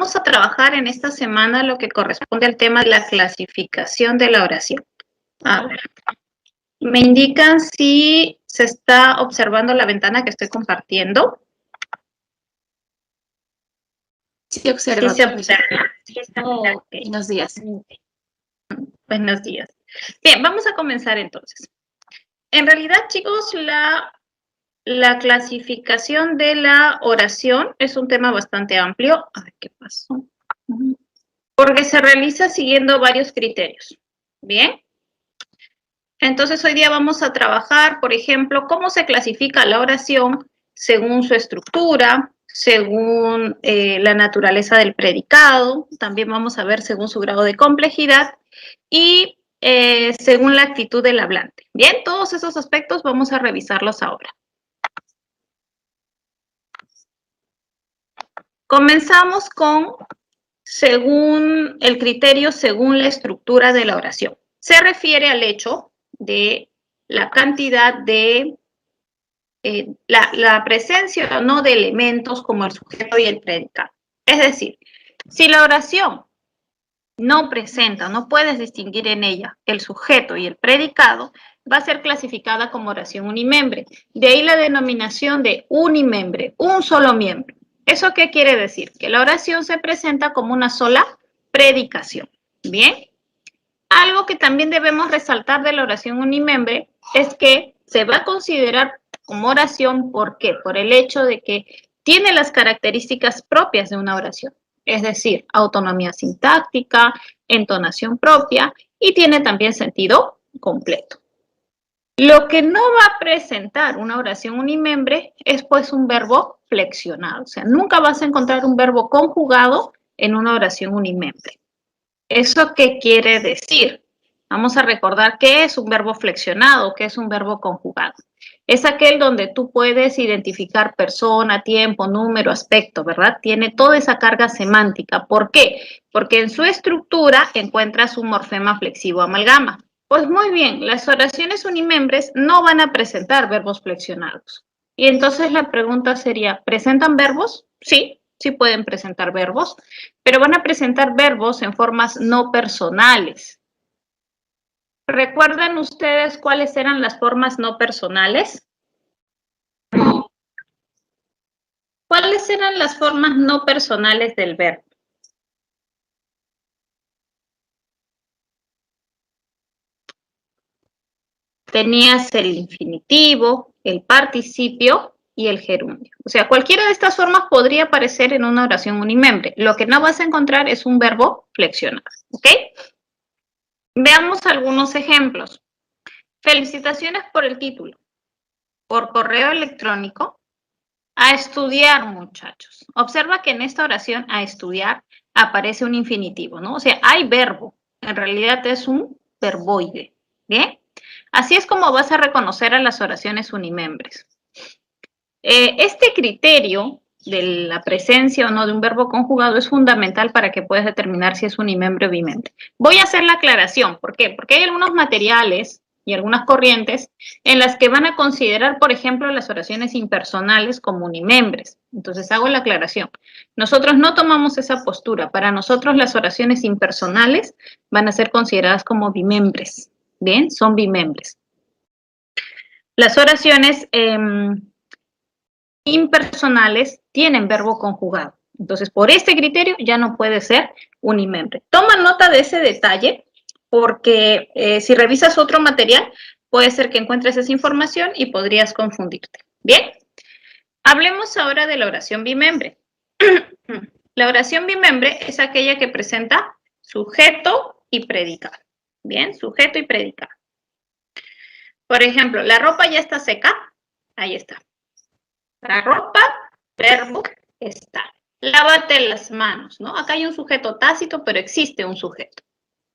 vamos a trabajar en esta semana lo que corresponde al tema de la clasificación de la oración. A ver, me indican si se está observando la ventana que estoy compartiendo. Sí, observa. Sí se observa. Okay. Buenos días. Buenos días. Bien, vamos a comenzar entonces. En realidad, chicos, la clasificación de la oración es un tema bastante amplio. Ay, ¿qué pasó? Porque se realiza siguiendo varios criterios. Bien. Entonces, hoy día vamos a trabajar, por ejemplo, cómo se clasifica la oración según su estructura, según la naturaleza del predicado. También vamos a ver según su grado de complejidad y según la actitud del hablante. Bien, todos esos aspectos vamos a revisarlos ahora. Comenzamos con según el criterio, según la estructura de la oración. Se refiere al hecho de la cantidad de la presencia o no de elementos como el sujeto y el predicado. Es decir, si la oración no presenta, no puedes distinguir en ella el sujeto y el predicado, va a ser clasificada como oración unimembre. De ahí la denominación de unimembre, un solo miembro. ¿Eso qué quiere decir? Que la oración se presenta como una sola predicación. Bien. Algo que también debemos resaltar de la oración unimembre es que se va a considerar como oración, ¿por qué? Por el hecho de que tiene las características propias de una oración. Es decir, autonomía sintáctica, entonación propia y tiene también sentido completo. Lo que no va a presentar una oración unimembre es pues un verbo flexionado. O sea, nunca vas a encontrar un verbo conjugado en una oración unimembre. ¿Eso qué quiere decir? Vamos a recordar qué es un verbo flexionado, qué es un verbo conjugado. Es aquel donde tú puedes identificar persona, tiempo, número, aspecto, ¿verdad? Tiene toda esa carga semántica. ¿Por qué? Porque en su estructura encuentras un morfema flexivo amalgama. Pues muy bien, las oraciones unimembres no van a presentar verbos flexionados. Y entonces la pregunta sería, ¿presentan verbos? Sí, sí pueden presentar verbos, pero van a presentar verbos en formas no personales. ¿Recuerdan ustedes cuáles eran las formas no personales? ¿Cuáles eran las formas no personales del verbo? Tenías el infinitivo, el participio y el gerundio. O sea, cualquiera de estas formas podría aparecer en una oración unimembre. Lo que no vas a encontrar es un verbo flexionado, ¿ok? Veamos algunos ejemplos. Felicitaciones por el título. Por correo electrónico. A estudiar, muchachos. Observa que en esta oración, a estudiar, aparece un infinitivo, ¿no? O sea, hay verbo. En realidad es un verboide, ¿bien? Así es como vas a reconocer a las oraciones unimembres. Este criterio de la presencia o no de un verbo conjugado es fundamental para que puedas determinar si es unimembre o bimembre. Voy a hacer la aclaración. ¿Por qué? Porque hay algunos materiales y algunas corrientes en las que van a considerar, por ejemplo, las oraciones impersonales como unimembres. Entonces hago la aclaración. Nosotros no tomamos esa postura. Para nosotros las oraciones impersonales van a ser consideradas como bimembres. Bien, son bimembres. Las oraciones impersonales tienen verbo conjugado. Entonces, por este criterio ya no puede ser unimembre. Toma nota de ese detalle porque si revisas otro material, puede ser que encuentres esa información y podrías confundirte. Bien, hablemos ahora de la oración bimembre. La oración bimembre es aquella que presenta sujeto y predicado. Bien, sujeto y predicado. Por ejemplo, la ropa ya está seca. Ahí está. La ropa, verbo, está. Lávate las manos, ¿no? Acá hay un sujeto tácito, pero existe un sujeto.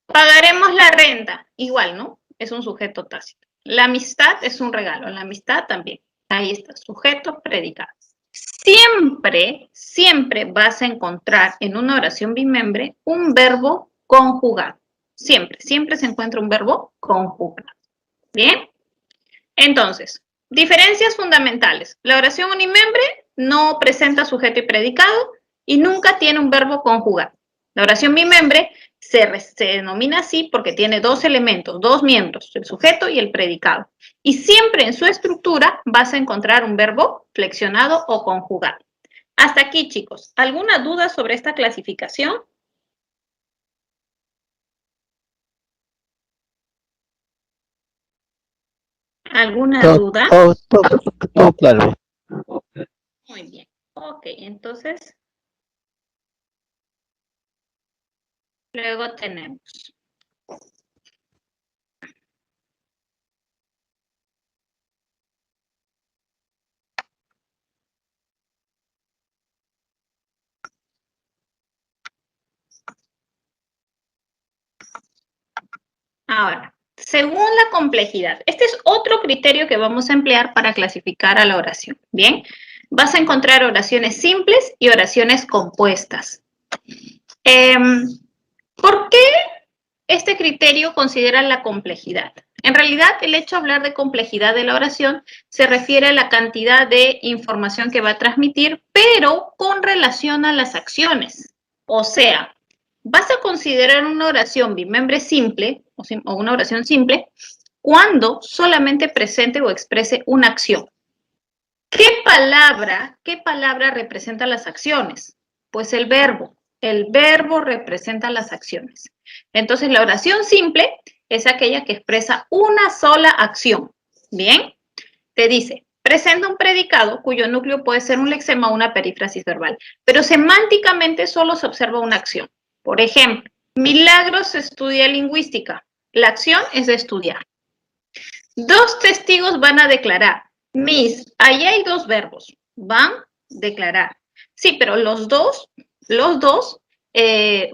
Pagaremos la renta, igual, ¿no? Es un sujeto tácito. La amistad es un regalo, la amistad también. Ahí está, sujeto, predicado. Siempre, siempre vas a encontrar en una oración bimembre un verbo conjugado. Siempre, siempre se encuentra un verbo conjugado. ¿Bien? Entonces, diferencias fundamentales. La oración unimembre no presenta sujeto y predicado y nunca tiene un verbo conjugado. La oración bimembre se denomina así porque tiene dos elementos, dos miembros, el sujeto y el predicado. Y siempre en su estructura vas a encontrar un verbo flexionado o conjugado. Hasta aquí, chicos. ¿Alguna duda sobre esta clasificación? ¿Alguna duda? Todo claro. Muy bien. Ok, entonces, luego tenemos. Ahora, según la complejidad, este es otro criterio que vamos a emplear para clasificar a la oración. Bien, vas a encontrar oraciones simples y oraciones compuestas. ¿Por qué este criterio considera la complejidad? En realidad, el hecho de hablar de complejidad de la oración se refiere a la cantidad de información que va a transmitir, pero con relación a las acciones. O sea, vas a considerar una oración bimembre simple o una oración simple cuando solamente presente o exprese una acción. ¿Qué palabra representa las acciones? Pues el verbo. El verbo representa las acciones. Entonces, la oración simple es aquella que expresa una sola acción. Bien, te dice, presenta un predicado cuyo núcleo puede ser un lexema o una perífrasis verbal, pero semánticamente solo se observa una acción. Por ejemplo, Milagros estudia lingüística. La acción es de estudiar. Dos testigos van a declarar. Miss, ahí hay dos verbos. Van, declarar. Sí, pero los dos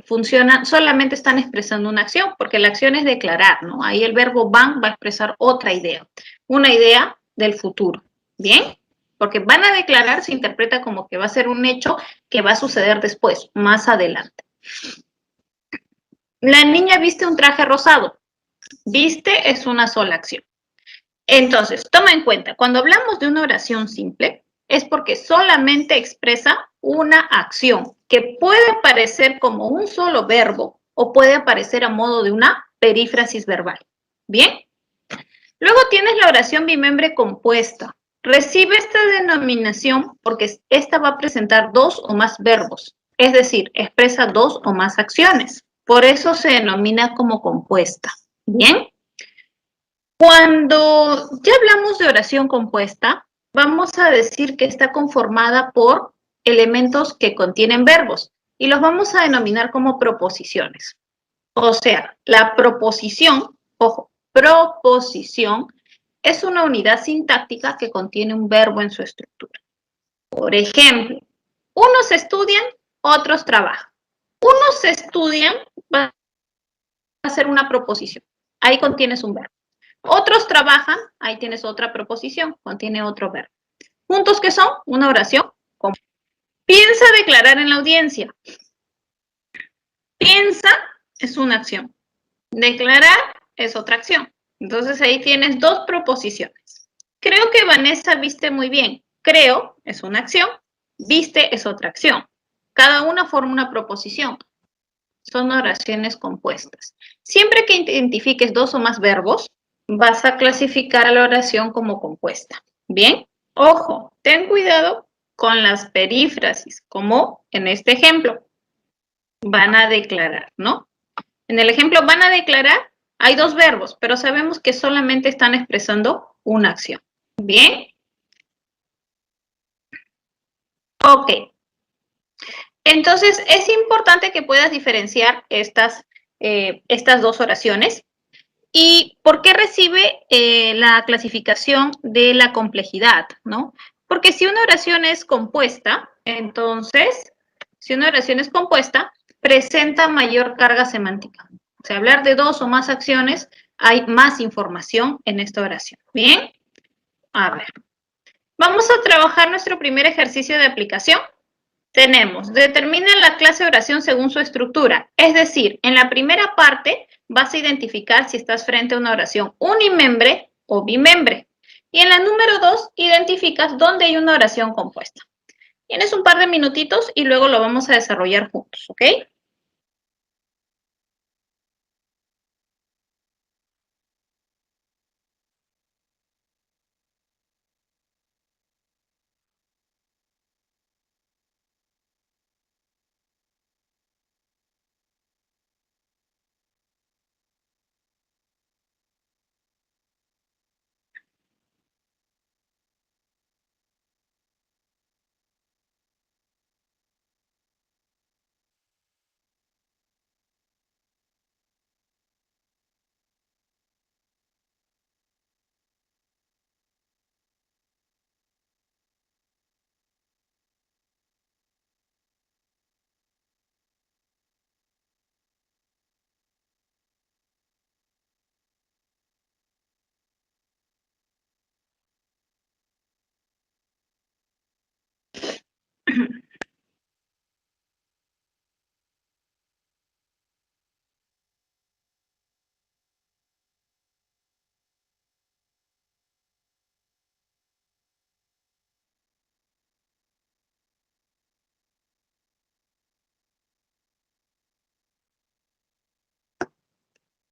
funcionan, solamente están expresando una acción, porque la acción es declarar, ¿no? Ahí el verbo van va a expresar otra idea, una idea del futuro. ¿Bien? Porque van a declarar se interpreta como que va a ser un hecho que va a suceder después, más adelante. La niña viste un traje rosado. Viste es una sola acción. Entonces, toma en cuenta, cuando hablamos de una oración simple, es porque solamente expresa una acción que puede aparecer como un solo verbo o puede aparecer a modo de una perífrasis verbal. ¿Bien? Luego tienes la oración bimembre compuesta. Recibe esta denominación porque esta va a presentar dos o más verbos, es decir, expresa dos o más acciones. Por eso se denomina como compuesta. ¿Bien? Cuando ya hablamos de oración compuesta, vamos a decir que está conformada por elementos que contienen verbos y los vamos a denominar como proposiciones. O sea, la proposición, ojo, proposición es una unidad sintáctica que contiene un verbo en su estructura. Por ejemplo, unos estudian, otros trabajan. Unos estudian va a ser una proposición. Ahí contienes un verbo. Otros trabajan, ahí tienes otra proposición, contiene otro verbo. ¿Juntos qué son? Una oración. Piensa declarar en la audiencia. Piensa es una acción. Declarar es otra acción. Entonces ahí tienes dos proposiciones. Creo que Vanessa viste muy bien. Creo es una acción, viste es otra acción. Cada una forma una proposición. Son oraciones compuestas. Siempre que identifiques dos o más verbos, vas a clasificar a la oración como compuesta. Bien, ojo, ten cuidado con las perífrasis, como en este ejemplo. Van a declarar, ¿no? En el ejemplo van a declarar, hay dos verbos, pero sabemos que solamente están expresando una acción. Bien. Ok. Entonces, es importante que puedas diferenciar estas dos oraciones. ¿Y por qué recibe la clasificación de la complejidad, no? Porque si una oración es compuesta, entonces, si una oración es compuesta, presenta mayor carga semántica. O sea, hablar de dos o más acciones, hay más información en esta oración. ¿Bien? A ver. Vamos a trabajar nuestro primer ejercicio de aplicación. Tenemos, determina la clase de oración según su estructura. Es decir, en la primera parte vas a identificar si estás frente a una oración unimembre o bimembre. Y en la número 2, identificas dónde hay una oración compuesta. Tienes un par de minutitos y luego lo vamos a desarrollar juntos, ¿ok?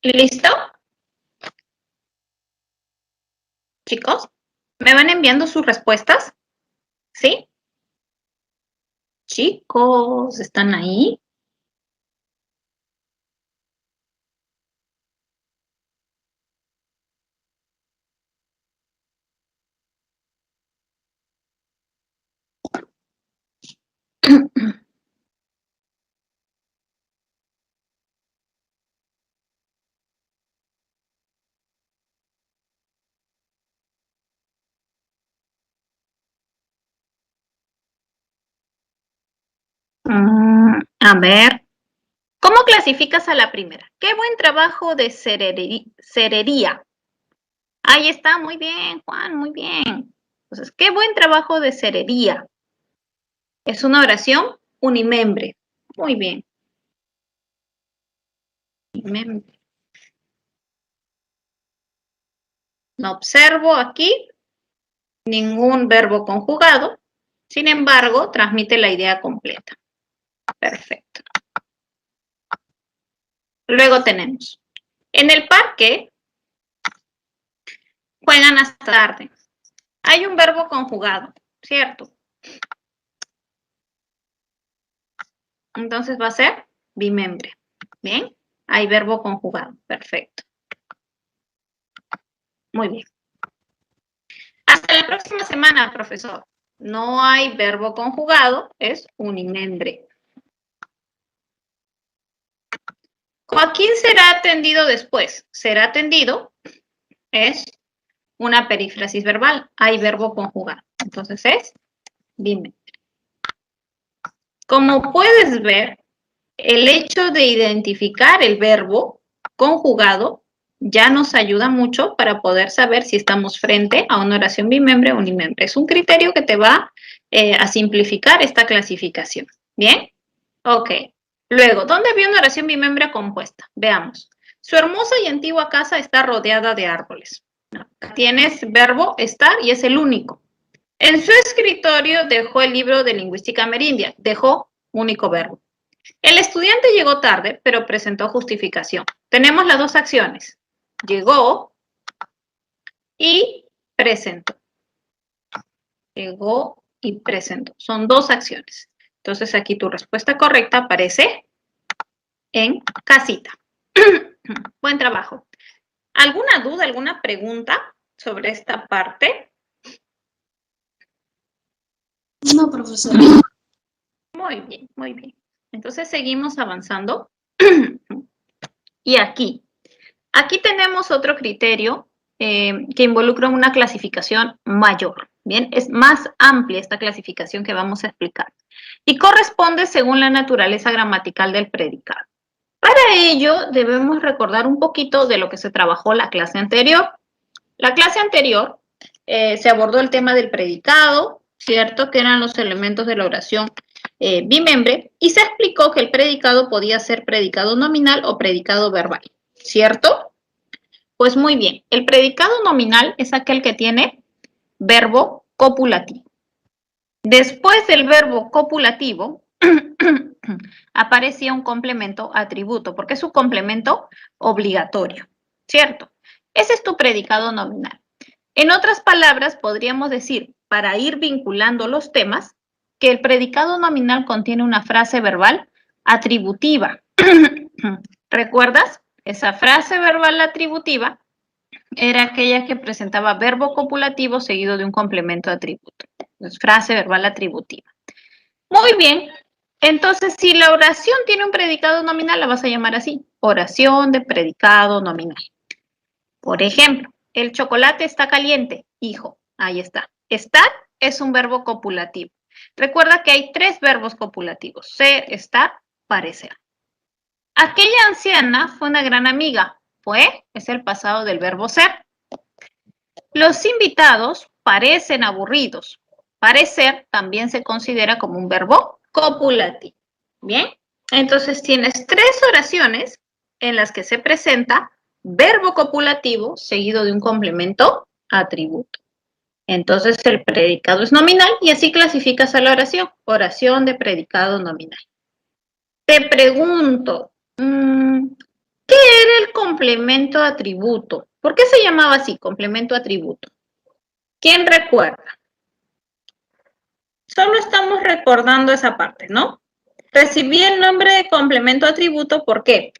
¿Listo? Chicos, ¿me van enviando sus respuestas? ¿Sí? Chicos, ¿están ahí? A ver, ¿cómo clasificas a la primera? ¡Qué buen trabajo de cerería! Ahí está, muy bien, Juan, muy bien. Entonces, qué buen trabajo de cerería. Es una oración unimembre. Muy bien. Unimembre. No observo aquí ningún verbo conjugado. Sin embargo, transmite la idea completa. Perfecto. Luego tenemos, en el parque juegan hasta tarde. Hay un verbo conjugado, ¿cierto? Entonces va a ser bimembre. Bien, hay verbo conjugado. Perfecto. Muy bien. Hasta la próxima semana, profesor. No hay verbo conjugado, es unimembre. ¿A quién será atendido después? Será atendido es una perífrasis verbal. Hay verbo conjugado. Entonces es bimembre. Como puedes ver, el hecho de identificar el verbo conjugado ya nos ayuda mucho para poder saber si estamos frente a una oración bimembre o unimembre. Es un criterio que te va a simplificar esta clasificación. ¿Bien? Ok. Luego, ¿dónde había una oración bimembre compuesta? Veamos. Su hermosa y antigua casa está rodeada de árboles. Tienes verbo estar y es el único. En su escritorio dejó el libro de lingüística amerindia. Dejó, único verbo. El estudiante llegó tarde, pero presentó justificación. Tenemos las dos acciones. Llegó y presentó. Llegó y presentó. Son dos acciones. Entonces aquí tu respuesta correcta aparece en casita. Buen trabajo. ¿Alguna duda, alguna pregunta sobre esta parte? No, profesor. Muy bien, muy bien. Entonces seguimos avanzando. Y aquí tenemos otro criterio que involucra una clasificación mayor. Bien, es más amplia esta clasificación que vamos a explicar. Y corresponde según la naturaleza gramatical del predicado. Para ello, debemos recordar un poquito de lo que se trabajó la clase anterior. La clase anterior se abordó el tema del predicado, ¿cierto? Que eran los elementos de la oración bimembre, y se explicó que el predicado podía ser predicado nominal o predicado verbal, ¿cierto? Pues muy bien, el predicado nominal es aquel que tiene verbo copulativo. Después del verbo copulativo, aparecía un complemento atributo, porque es un complemento obligatorio, ¿cierto? Ese es tu predicado nominal. En otras palabras, podríamos decir, para ir vinculando los temas, que el predicado nominal contiene una frase verbal atributiva. ¿Recuerdas? Esa frase verbal atributiva era aquella que presentaba verbo copulativo seguido de un complemento atributo. Es frase verbal atributiva. Muy bien. Entonces, si la oración tiene un predicado nominal, la vas a llamar así, oración de predicado nominal. Por ejemplo, el chocolate está caliente, hijo. Ahí está. Estar es un verbo copulativo. Recuerda que hay 3 verbos copulativos: ser, estar, parecer. Aquella anciana fue una gran amiga. Fue es el pasado del verbo ser. Los invitados parecen aburridos. Parecer también se considera como un verbo copulativo. Bien, entonces tienes 3 oraciones en las que se presenta verbo copulativo seguido de un complemento atributo. Entonces el predicado es nominal y así clasificas a la oración. Oración de predicado nominal. Te pregunto, ¿qué era el complemento atributo? ¿Por qué se llamaba así, complemento atributo? ¿Quién recuerda? Solo estamos recordando esa parte, ¿no? Recibí el nombre de complemento atributo, ¿por qué?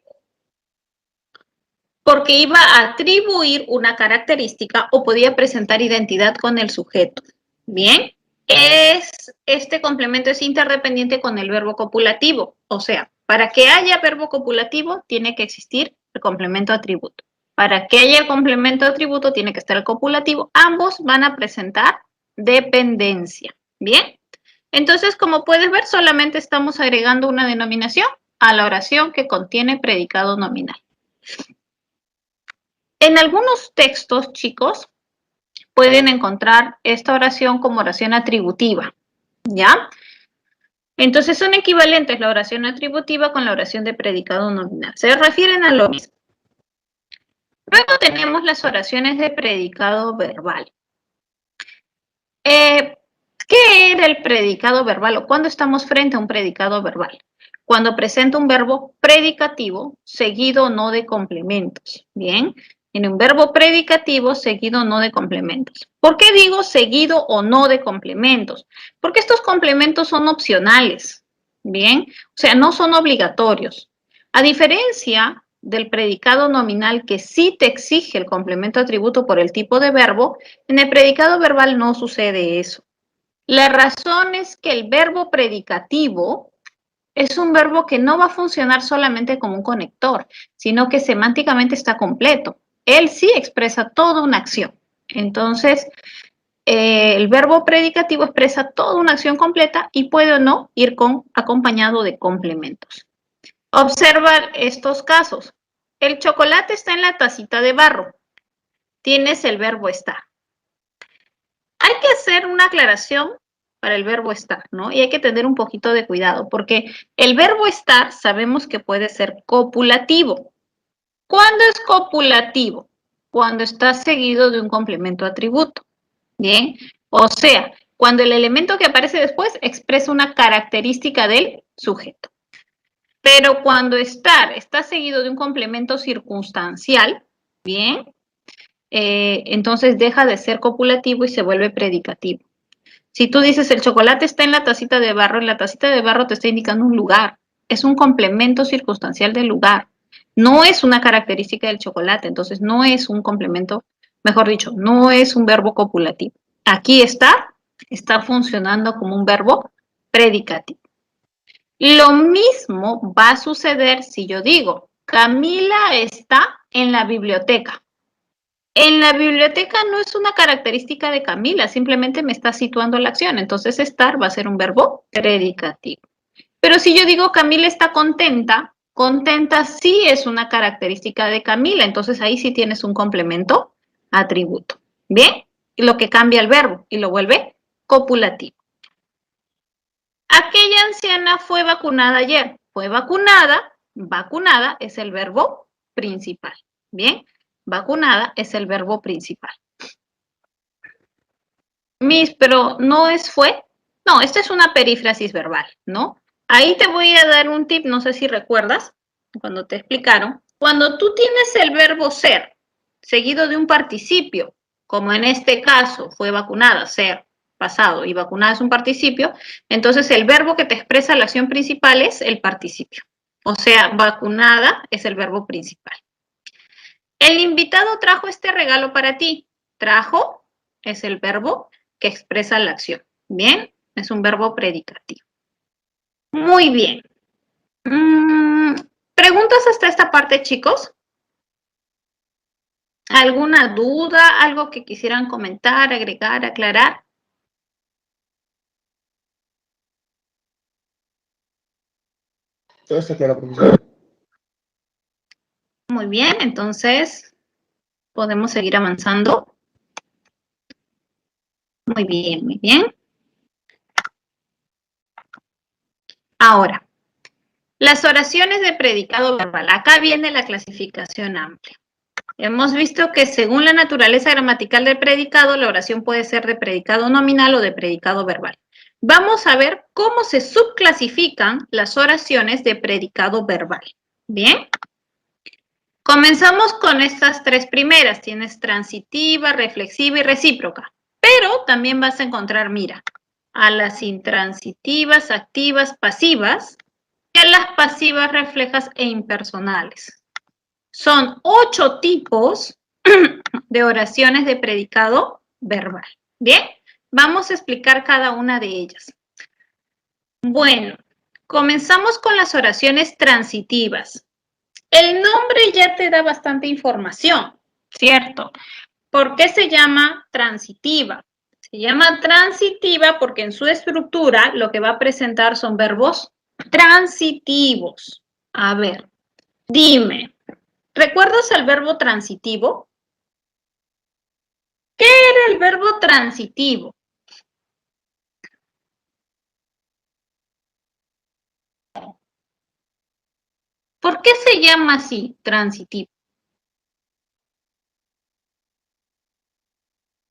Porque iba a atribuir una característica o podía presentar identidad con el sujeto. Bien, este complemento es interdependiente con el verbo copulativo. O sea, para que haya verbo copulativo tiene que existir el complemento atributo. Para que haya complemento atributo tiene que estar el copulativo. Ambos van a presentar dependencia. Bien, entonces como puedes ver solamente estamos agregando una denominación a la oración que contiene predicado nominal. En algunos textos, chicos, pueden encontrar esta oración como oración atributiva, ¿ya? Entonces son equivalentes la oración atributiva con la oración de predicado nominal. Se refieren a lo mismo. Luego tenemos las oraciones de predicado verbal. ¿Qué era el predicado verbal o cuándo estamos frente a un predicado verbal? Cuando presenta un verbo predicativo seguido o no de complementos, ¿bien? En un verbo predicativo seguido o no de complementos. ¿Por qué digo seguido o no de complementos? Porque estos complementos son opcionales, ¿bien? O sea, no son obligatorios. A diferencia del predicado nominal que sí te exige el complemento atributo por el tipo de verbo, en el predicado verbal no sucede eso. La razón es que el verbo predicativo es un verbo que no va a funcionar solamente como un conector, sino que semánticamente está completo. Él sí expresa toda una acción. Entonces, el verbo predicativo expresa toda una acción completa y puede o no ir acompañado de complementos. Observa estos casos. El chocolate está en la tacita de barro. Tienes el verbo estar. Hay que hacer una aclaración para el verbo estar, ¿no? Y hay que tener un poquito de cuidado, porque el verbo estar sabemos que puede ser copulativo. ¿Cuándo es copulativo? Cuando está seguido de un complemento atributo. Bien, o sea, cuando el elemento que aparece después expresa una característica del sujeto. Pero cuando estar está seguido de un complemento circunstancial, bien, entonces deja de ser copulativo y se vuelve predicativo. Si tú dices el chocolate está en la tacita de barro, en la tacita de barro te está indicando un lugar. Es un complemento circunstancial del lugar. No es una característica del chocolate, entonces no es un complemento, mejor dicho, no es un verbo copulativo. Aquí está funcionando como un verbo predicativo. Lo mismo va a suceder si yo digo, Camila está en la biblioteca. En la biblioteca no es una característica de Camila, simplemente me está situando la acción. Entonces, estar va a ser un verbo predicativo. Pero si yo digo Camila está contenta, contenta sí es una característica de Camila. Entonces, ahí sí tienes un complemento atributo. ¿Bien? Y lo que cambia el verbo y lo vuelve copulativo. Aquella anciana fue vacunada ayer. Fue vacunada, vacunada es el verbo principal. ¿Bien? Vacunada es el verbo principal. Miss, pero no es fue. No, esta es una perífrasis verbal, ¿no? Ahí te voy a dar un tip, no sé si recuerdas, cuando te explicaron. Cuando tú tienes el verbo ser seguido de un participio, como en este caso fue vacunada, ser, pasado, y vacunada es un participio, entonces el verbo que te expresa la acción principal es el participio. O sea, vacunada es el verbo principal. El invitado trajo este regalo para ti. Trajo es el verbo que expresa la acción. Bien, es un verbo predicativo. Muy bien. ¿Preguntas hasta esta parte, chicos? ¿Alguna duda? ¿Algo que quisieran comentar, agregar, aclarar? Todo está claro, profesor. Muy bien, entonces podemos seguir avanzando. Muy bien, muy bien. Ahora, las oraciones de predicado verbal. Acá viene la clasificación amplia. Hemos visto que según la naturaleza gramatical del predicado, la oración puede ser de predicado nominal o de predicado verbal. Vamos a ver cómo se subclasifican las oraciones de predicado verbal. Bien. Comenzamos con estas tres primeras. Tienes transitiva, reflexiva y recíproca. Pero también vas a encontrar, mira, a las intransitivas, activas, pasivas y a las pasivas, reflejas e impersonales. Son 8 tipos de oraciones de predicado verbal. Bien, vamos a explicar cada una de ellas. Bueno, comenzamos con las oraciones transitivas. El nombre ya te da bastante información, ¿cierto? ¿Por qué se llama transitiva? Se llama transitiva porque en su estructura lo que va a presentar son verbos transitivos. A ver, dime, ¿recuerdas el verbo transitivo? ¿Qué era el verbo transitivo? ¿Por qué se llama así, transitivo?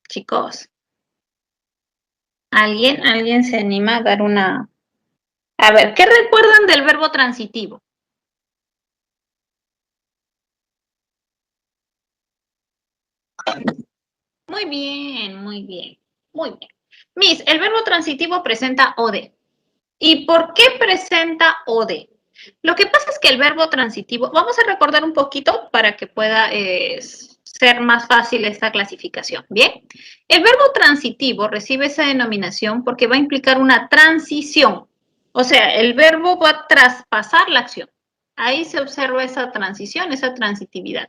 Chicos, ¿alguien se anima a dar una... A ver, ¿qué recuerdan del verbo transitivo? Muy bien, muy bien, muy bien. Miss, el verbo transitivo presenta OD. ¿Y por qué presenta OD? Lo que pasa es que el verbo transitivo, vamos a recordar un poquito para que pueda ser más fácil esta clasificación, ¿bien? El verbo transitivo recibe esa denominación porque va a implicar una transición. O sea, el verbo va a traspasar la acción. Ahí se observa esa transición, esa transitividad.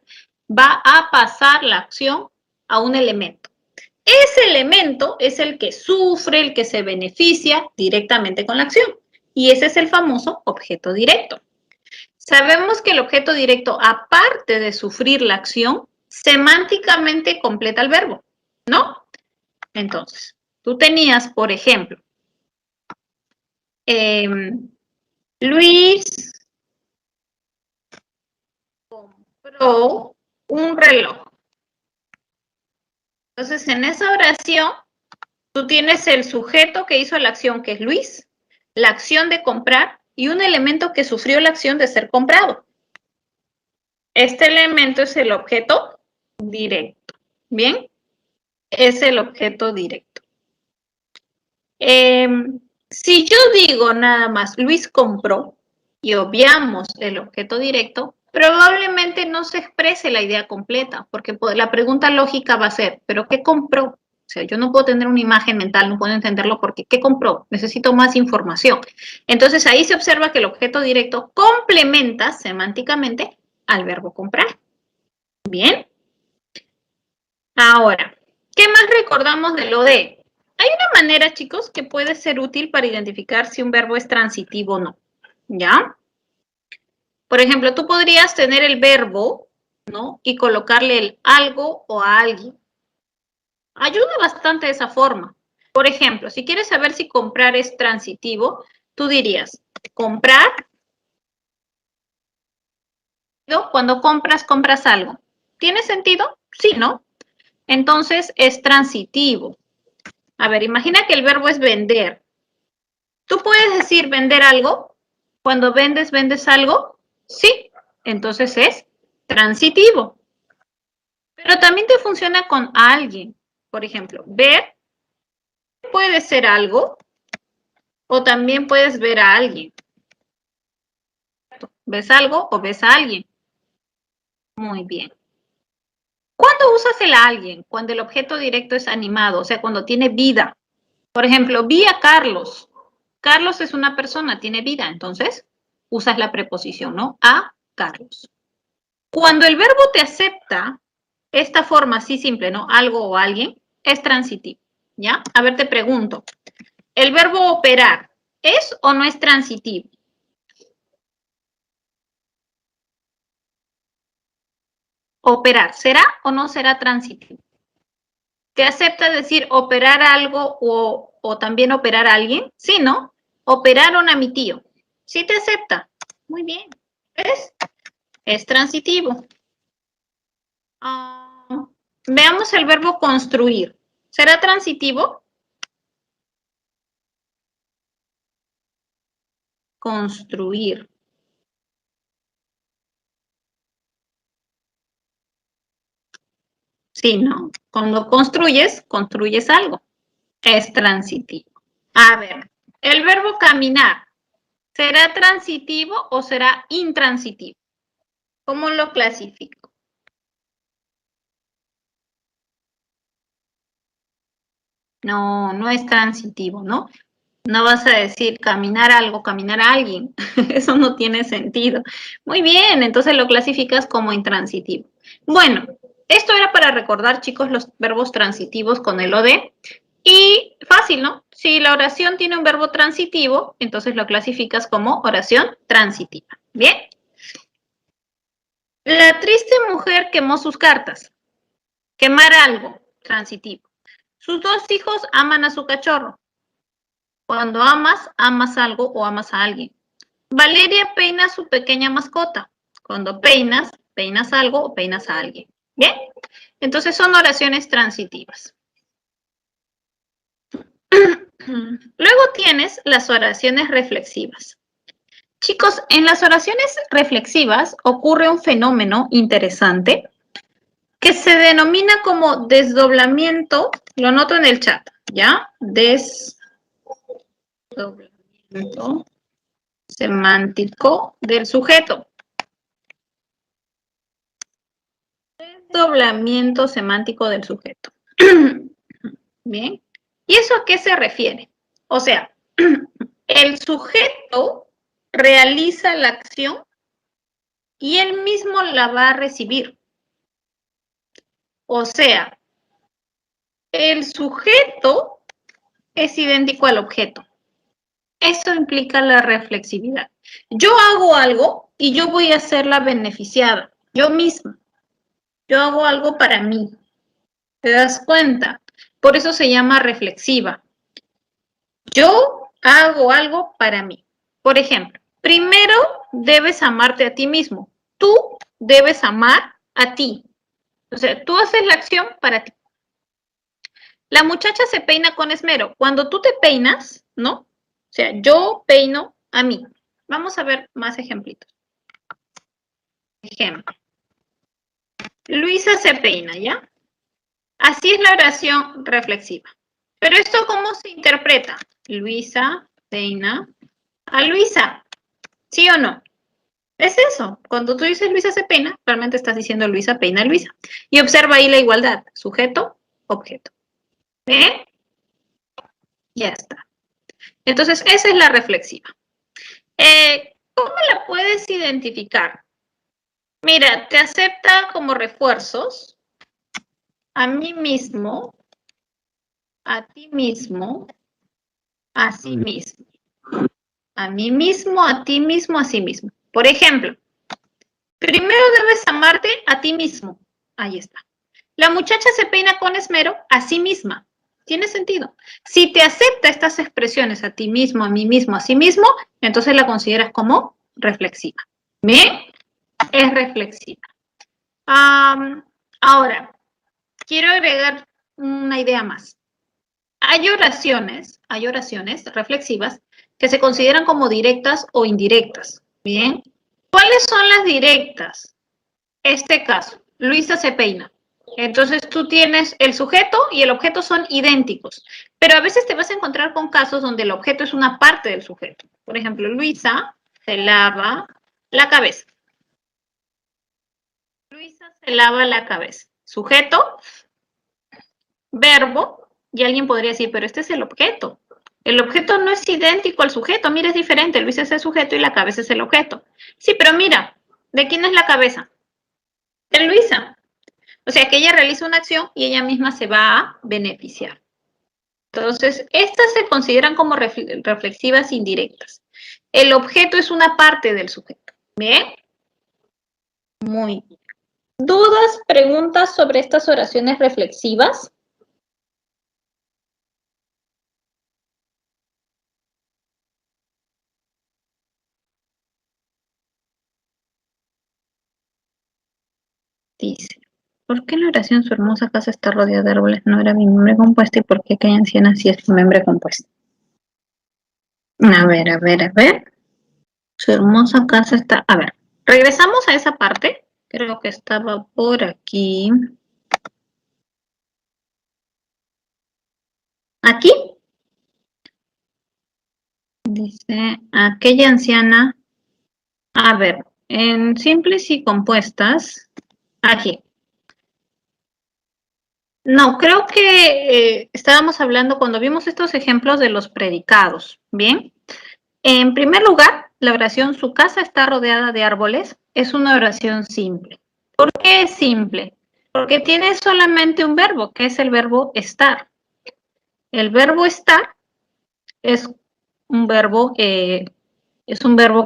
Va a pasar la acción a un elemento. Ese elemento es el que sufre, el que se beneficia directamente con la acción. Y ese es el famoso objeto directo. Sabemos que el objeto directo, aparte de sufrir la acción, semánticamente completa el verbo, ¿no? Entonces, tú tenías, por ejemplo, Luis compró un reloj. Entonces, en esa oración, tú tienes el sujeto que hizo la acción, que es Luis, la acción de comprar y un elemento que sufrió la acción de ser comprado. Este elemento es el objeto directo. ¿Bien? Es el objeto directo. Si yo digo nada más, Luis compró, y obviamos el objeto directo, probablemente no se exprese la idea completa, porque la pregunta lógica va a ser, ¿pero qué compró? O sea, yo no puedo tener una imagen mental, no puedo entenderlo porque ¿qué compró? Necesito más información. Entonces, ahí se observa que el objeto directo complementa semánticamente al verbo comprar. ¿Bien? Ahora, ¿qué más recordamos del OD? Hay una manera, chicos, que puede ser útil para identificar si un verbo es transitivo o no. ¿Ya? Por ejemplo, tú podrías tener el verbo, ¿no? Y colocarle el algo o a alguien. Ayuda bastante de esa forma. Por ejemplo, si quieres saber si comprar es transitivo, tú dirías, comprar, cuando compras algo. ¿Tiene sentido? Sí, ¿no? Entonces, es transitivo. A ver, imagina que el verbo es vender. ¿Tú puedes decir vender algo? Cuando vendes, ¿vendes algo? Sí, entonces es transitivo. Pero también te funciona con alguien. Por ejemplo, ver puede ser algo o también puedes ver a alguien. ¿Ves algo o ves a alguien? Muy bien. ¿Cuándo usas el alguien? Cuando el objeto directo es animado, o sea, cuando tiene vida. Por ejemplo, vi a Carlos. Carlos es una persona, tiene vida, entonces usas la preposición, ¿no? A Carlos. Cuando el verbo te acepta, esta forma así simple, ¿no? Algo o alguien, es transitivo, ¿ya? A ver, te pregunto. ¿El verbo operar es o no es transitivo? Operar, ¿será o no será transitivo? ¿Te acepta decir operar algo o también operar a alguien? Sí, ¿no? Operaron a mi tío. Sí te acepta. Muy bien. ¿Ves? Es transitivo. Veamos el verbo construir. ¿Será transitivo? Construir. Sí, ¿no? Cuando construyes, construyes algo. Es transitivo. A ver, el verbo caminar. ¿Será transitivo o será intransitivo? ¿Cómo lo clasifico? No, no es transitivo, ¿no? No vas a decir caminar algo, caminar a alguien. Eso no tiene sentido. Muy bien, entonces lo clasificas como intransitivo. Bueno, esto era para recordar, chicos, los verbos transitivos con el OD. Y fácil, ¿no? Si la oración tiene un verbo transitivo, entonces lo clasificas como oración transitiva. Bien. La triste mujer quemó sus cartas. Quemar algo, transitivo. Sus dos hijos aman a su cachorro. Cuando amas, amas algo o amas a alguien. Valeria peina a su pequeña mascota. Cuando peinas, peinas algo o peinas a alguien. ¿Bien? Entonces son oraciones transitivas. Luego tienes las oraciones reflexivas. Chicos, en las oraciones reflexivas ocurre un fenómeno interesante que se denomina como desdoblamiento, lo noto en el chat, ¿ya? Desdoblamiento semántico del sujeto. Desdoblamiento semántico del sujeto. Bien. ¿Y eso a qué se refiere? O sea, el sujeto realiza la acción y él mismo la va a recibir. O sea, el sujeto es idéntico al objeto. Eso implica la reflexividad. Yo hago algo y yo voy a ser la beneficiada, yo misma. Yo hago algo para mí. ¿Te das cuenta? Por eso se llama reflexiva. Yo hago algo para mí. Por ejemplo, primero debes amarte a ti mismo. Tú debes amar a ti. O sea, tú haces la acción para ti. La muchacha se peina con esmero. Cuando tú te peinas, ¿no? O sea, yo peino a mí. Vamos a ver más ejemplitos. Ejemplo. Luisa se peina, ¿ya? Así es la oración reflexiva. Pero esto, ¿cómo se interpreta? Luisa peina a Luisa. ¿Sí o no? Es eso. Cuando tú dices Luisa se peina, realmente estás diciendo Luisa peina a Luisa. Y observa ahí la igualdad. Sujeto, objeto. ¿Bien? Ya está. Entonces, esa es la reflexiva. ¿Cómo la puedes identificar? Mira, te acepta como refuerzos a mí mismo, a ti mismo, a sí mismo. A mí mismo, a ti mismo, a sí mismo. Por ejemplo, primero debes amarte a ti mismo. Ahí está. La muchacha se peina con esmero a sí misma. Tiene sentido. Si te acepta estas expresiones a ti mismo, a mí mismo, a sí mismo, entonces la consideras como reflexiva. ¿Bien? Es reflexiva. Ahora, quiero agregar una idea más. Hay oraciones reflexivas que se consideran como directas o indirectas. Bien. ¿Cuáles son las directas? Este caso, Luisa se peina. Entonces tú tienes el sujeto y el objeto son idénticos, pero a veces te vas a encontrar con casos donde el objeto es una parte del sujeto. Por ejemplo, Luisa se lava la cabeza. Luisa se lava la cabeza. Sujeto, verbo, y alguien podría decir, pero este es el objeto. El objeto no es idéntico al sujeto, mira, es diferente. Luisa es el sujeto y la cabeza es el objeto. Sí, pero mira, ¿de quién es la cabeza? De Luisa. O sea que ella realiza una acción y ella misma se va a beneficiar. Entonces, estas se consideran como reflexivas indirectas. El objeto es una parte del sujeto. ¿Bien? Muy bien. ¿Dudas, preguntas sobre estas oraciones reflexivas? Dice, ¿por qué la oración su hermosa casa está rodeada de árboles no era binombre compuesto y por qué aquella anciana sí es binombre compuesto? A ver, a ver, a ver. Su hermosa casa está... A ver, regresamos a esa parte. Creo que estaba por aquí. Aquí. Dice, aquella anciana... A ver, en simples y compuestas, aquí. No, creo que estábamos hablando cuando vimos estos ejemplos de los predicados, ¿bien? En primer lugar, la oración su casa está rodeada de árboles es una oración simple. ¿Por qué es simple? Porque tiene solamente un verbo, que es el verbo estar. El verbo estar es un verbo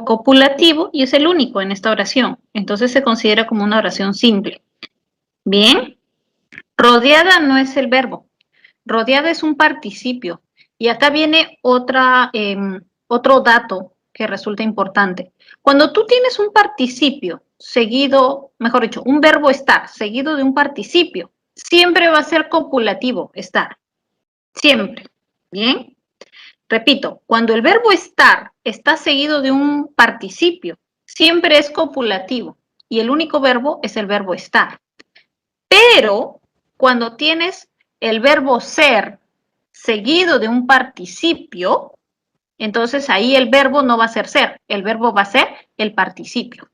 copulativo y es el único en esta oración. Entonces se considera como una oración simple. Bien, rodeada no es el verbo. Rodeada es un participio. Y acá viene otro dato que resulta importante. Cuando tú tienes un participio seguido, mejor dicho, un verbo estar seguido de un participio, siempre va a ser copulativo, estar. Siempre. ¿Bien? Repito, cuando el verbo estar está seguido de un participio, siempre es copulativo y el único verbo es el verbo estar. Pero cuando tienes el verbo ser seguido de un participio, entonces ahí el verbo no va a ser, el verbo va a ser el participio.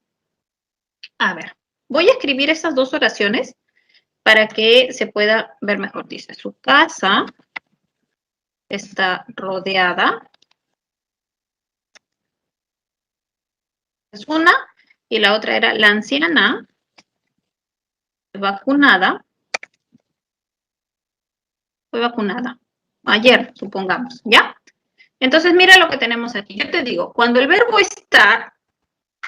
A ver, voy a escribir estas dos oraciones para que se pueda ver mejor. Dice, su casa está rodeada. Es una, y la otra era la anciana vacunada. Fue vacunada ayer, supongamos, ¿ya? Entonces, mira lo que tenemos aquí. Yo te digo, cuando el verbo estar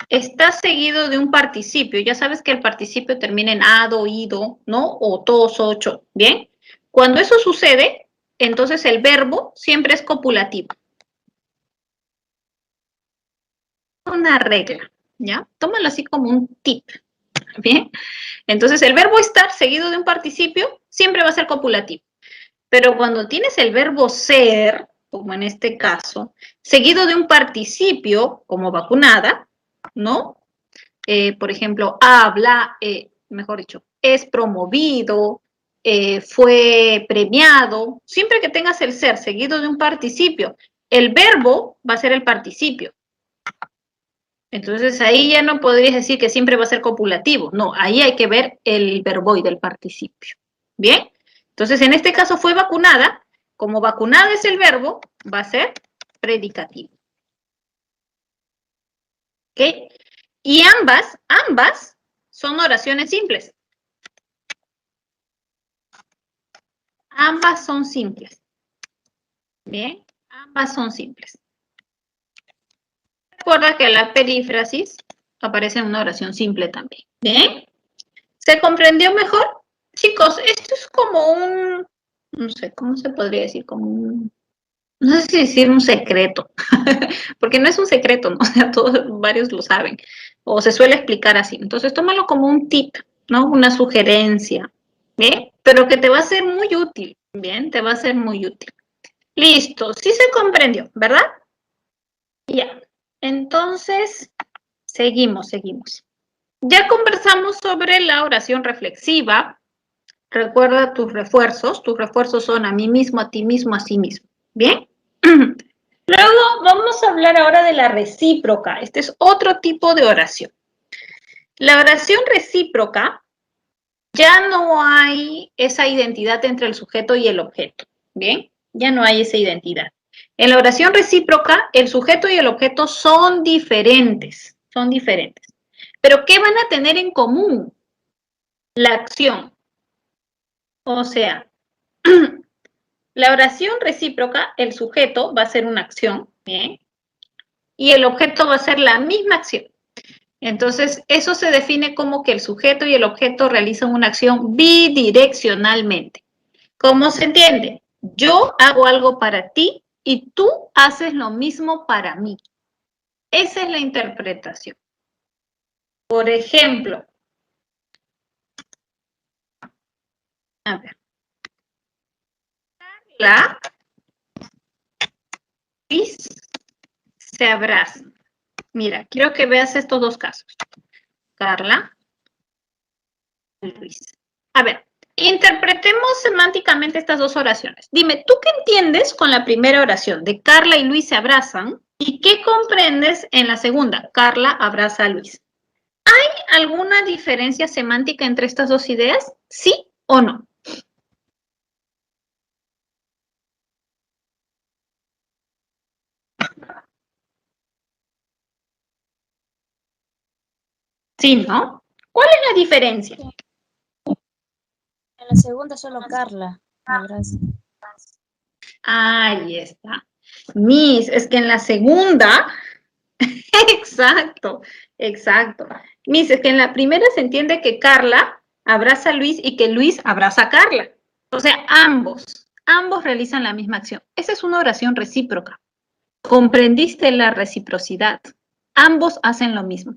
está seguido de un participio, ya sabes que el participio termina en ado, ido, ¿no? O tos, ocho, ¿bien? Cuando eso sucede, entonces el verbo siempre es copulativo. Una regla, ¿ya? Tómalo así como un tip, ¿bien? Entonces, el verbo estar seguido de un participio siempre va a ser copulativo. Pero cuando tienes el verbo ser, como en este caso, seguido de un participio, como vacunada, ¿no? Por ejemplo, habla, mejor dicho, es promovido, fue premiado. Siempre que tengas el ser seguido de un participio, el verbo va a ser el participio. Entonces ahí ya no podrías decir que siempre va a ser copulativo. No, ahí hay que ver el verbo del participio. ¿Bien? Entonces en este caso fue vacunada. Como vacunada es el verbo, va a ser predicativo. ¿Ok? Y ambas son oraciones simples. Ambas son simples. Bien, ambas son simples. Recuerda que la perífrasis aparece en una oración simple también. Bien, ¿se comprendió mejor? Chicos, esto es como un, no sé, ¿cómo se podría decir? Como un, no sé si decir un secreto, porque no es un secreto, ¿no? O sea, varios lo saben, o se suele explicar así. Entonces, tómalo como un tip, ¿no? Una sugerencia, ¿bien? Pero que te va a ser muy útil, ¿bien? Te va a ser muy útil. Listo, sí se comprendió, ¿verdad? Ya. Entonces, seguimos. Ya conversamos sobre la oración reflexiva. Recuerda tus refuerzos. Tus refuerzos son a mí mismo, a ti mismo, a sí mismo. ¿Bien? Luego vamos a hablar ahora de la recíproca. Este es otro tipo de oración. La oración recíproca, ya no hay esa identidad entre el sujeto y el objeto. ¿Bien? Ya no hay esa identidad. En la oración recíproca, el sujeto y el objeto son diferentes. Son diferentes. Pero ¿qué van a tener en común? La acción. O sea, la oración recíproca, el sujeto va a ser una acción, ¿bien? Y el objeto va a ser la misma acción. Entonces, eso se define como que el sujeto y el objeto realizan una acción bidireccionalmente. ¿Cómo se entiende? Yo hago algo para ti y tú haces lo mismo para mí. Esa es la interpretación. Por ejemplo, a ver. Carla, Luis se abrazan. Mira, quiero que veas estos dos casos. Carla y Luis. A ver, interpretemos semánticamente estas dos oraciones. Dime, ¿tú qué entiendes con la primera oración de Carla y Luis se abrazan? ¿Y qué comprendes en la segunda? Carla abraza a Luis. ¿Hay alguna diferencia semántica entre estas dos ideas? ¿Sí o no? Sí, ¿no? ¿Cuál es la diferencia? En la segunda solo Carla me abraza. Ahí está. Miss, es que en la segunda, exacto. Miss, es que en la primera se entiende que Carla abraza a Luis y que Luis abraza a Carla. O sea, ambos realizan la misma acción. Esa es una oración recíproca. ¿Comprendiste la reciprocidad? Ambos hacen lo mismo.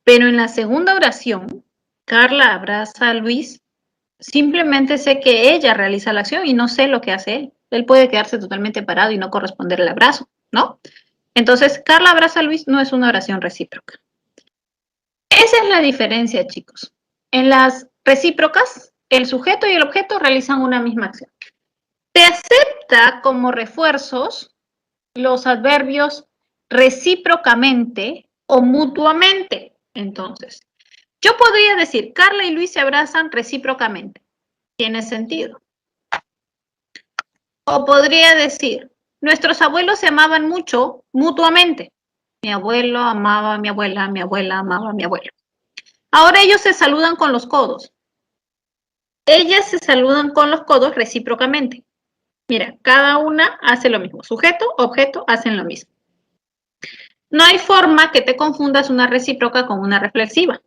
Pero en la segunda oración, Carla abraza a Luis, simplemente sé que ella realiza la acción y no sé lo que hace él. Él puede quedarse totalmente parado y no corresponder el abrazo, ¿no? Entonces, Carla abraza a Luis no es una oración recíproca. Esa es la diferencia, chicos. En las recíprocas, el sujeto y el objeto realizan una misma acción. Se acepta como refuerzos los adverbios recíprocamente o mutuamente. Entonces, yo podría decir, Carla y Luis se abrazan recíprocamente. Tiene sentido. O podría decir, nuestros abuelos se amaban mucho mutuamente. Mi abuelo amaba a mi abuela amaba a mi abuelo. Ahora ellos se saludan con los codos. Ellas se saludan con los codos recíprocamente. Mira, cada una hace lo mismo. Sujeto, objeto, hacen lo mismo. No hay forma que te confundas una recíproca con una reflexiva.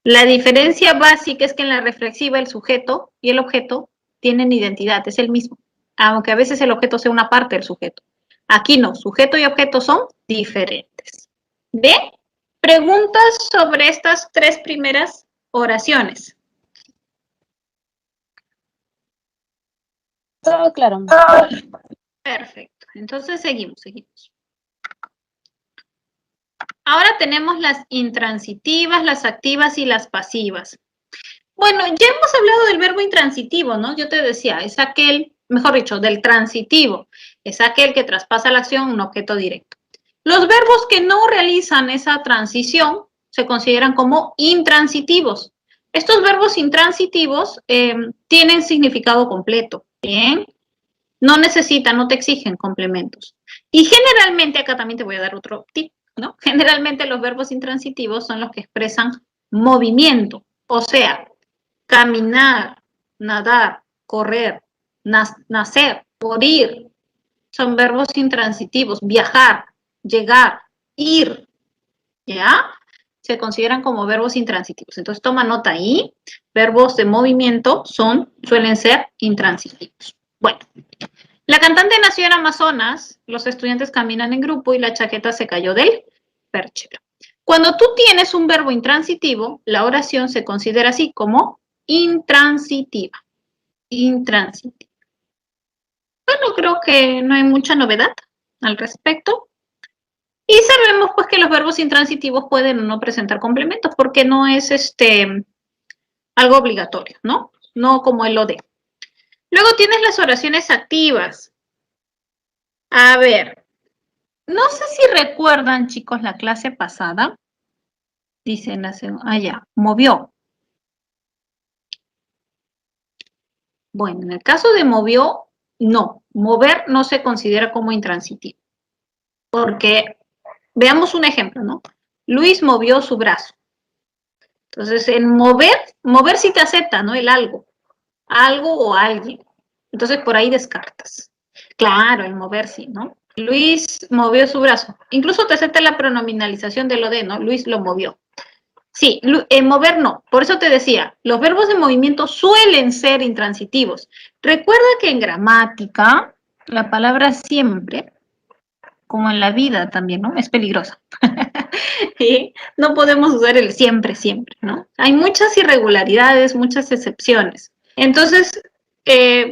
La diferencia básica es que en la reflexiva el sujeto y el objeto tienen identidad, es el mismo, aunque a veces el objeto sea una parte del sujeto. Aquí no, sujeto y objeto son diferentes. ¿Bien? Preguntas sobre estas tres primeras oraciones. Todo claro. Perfecto, entonces seguimos. Ahora tenemos las intransitivas, las activas y las pasivas. Bueno, ya hemos hablado del verbo intransitivo, ¿no? Yo te decía, es aquel, mejor dicho, del transitivo, es aquel que traspasa la acción a un objeto directo. Los verbos que no realizan esa transición se consideran como intransitivos. Estos verbos intransitivos tienen significado completo, ¿bien? No necesitan, no te exigen complementos. Y generalmente, acá también te voy a dar otro tip, ¿no? Generalmente los verbos intransitivos son los que expresan movimiento, o sea, caminar, nadar, correr, nacer, morir. Son verbos intransitivos. Viajar, llegar, ir, ¿ya? Se consideran como verbos intransitivos. Entonces toma nota ahí. Verbos de movimiento suelen ser intransitivos. Bueno, la cantante nació en Amazonas, los estudiantes caminan en grupo y la chaqueta se cayó del perchero. Cuando tú tienes un verbo intransitivo, la oración se considera así como intransitiva. Intransitiva. Bueno, creo que no hay mucha novedad al respecto. Y sabemos pues que los verbos intransitivos pueden o no presentar complementos porque no es algo obligatorio, ¿no? No como el OD. Luego tienes las oraciones activas. A ver, no sé si recuerdan, chicos, la clase pasada. Dicen la segunda, ya, movió. Bueno, en el caso de movió, no. Mover no se considera como intransitivo. Porque, veamos un ejemplo, ¿no? Luis movió su brazo. Entonces, en mover sí te acepta, ¿no? El algo o alguien. Entonces, por ahí descartas. Claro, el mover sí, ¿no? Luis movió su brazo. Incluso te acepta la pronominalización de lo de, ¿no? Luis lo movió. Sí, mover no. Por eso te decía, los verbos de movimiento suelen ser intransitivos. Recuerda que en gramática, la palabra siempre, como en la vida también, ¿no? Es peligrosa. ¿Sí? No podemos usar el siempre, siempre, ¿no? Hay muchas irregularidades, muchas excepciones. Entonces,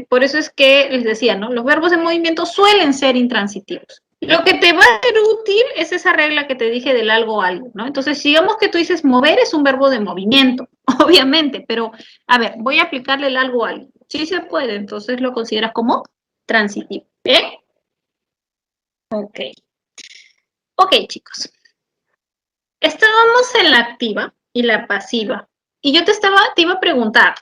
por eso es que les decía, ¿no? Los verbos de movimiento suelen ser intransitivos. Lo que te va a ser útil es esa regla que te dije del algo o algo, ¿no? Entonces, digamos que tú dices mover es un verbo de movimiento, obviamente, pero, a ver, voy a aplicarle el algo o algo. Sí se puede, entonces lo consideras como transitivo, ¿bien? Ok. Ok, chicos. Estábamos en la activa y la pasiva. Y yo te iba a preguntar,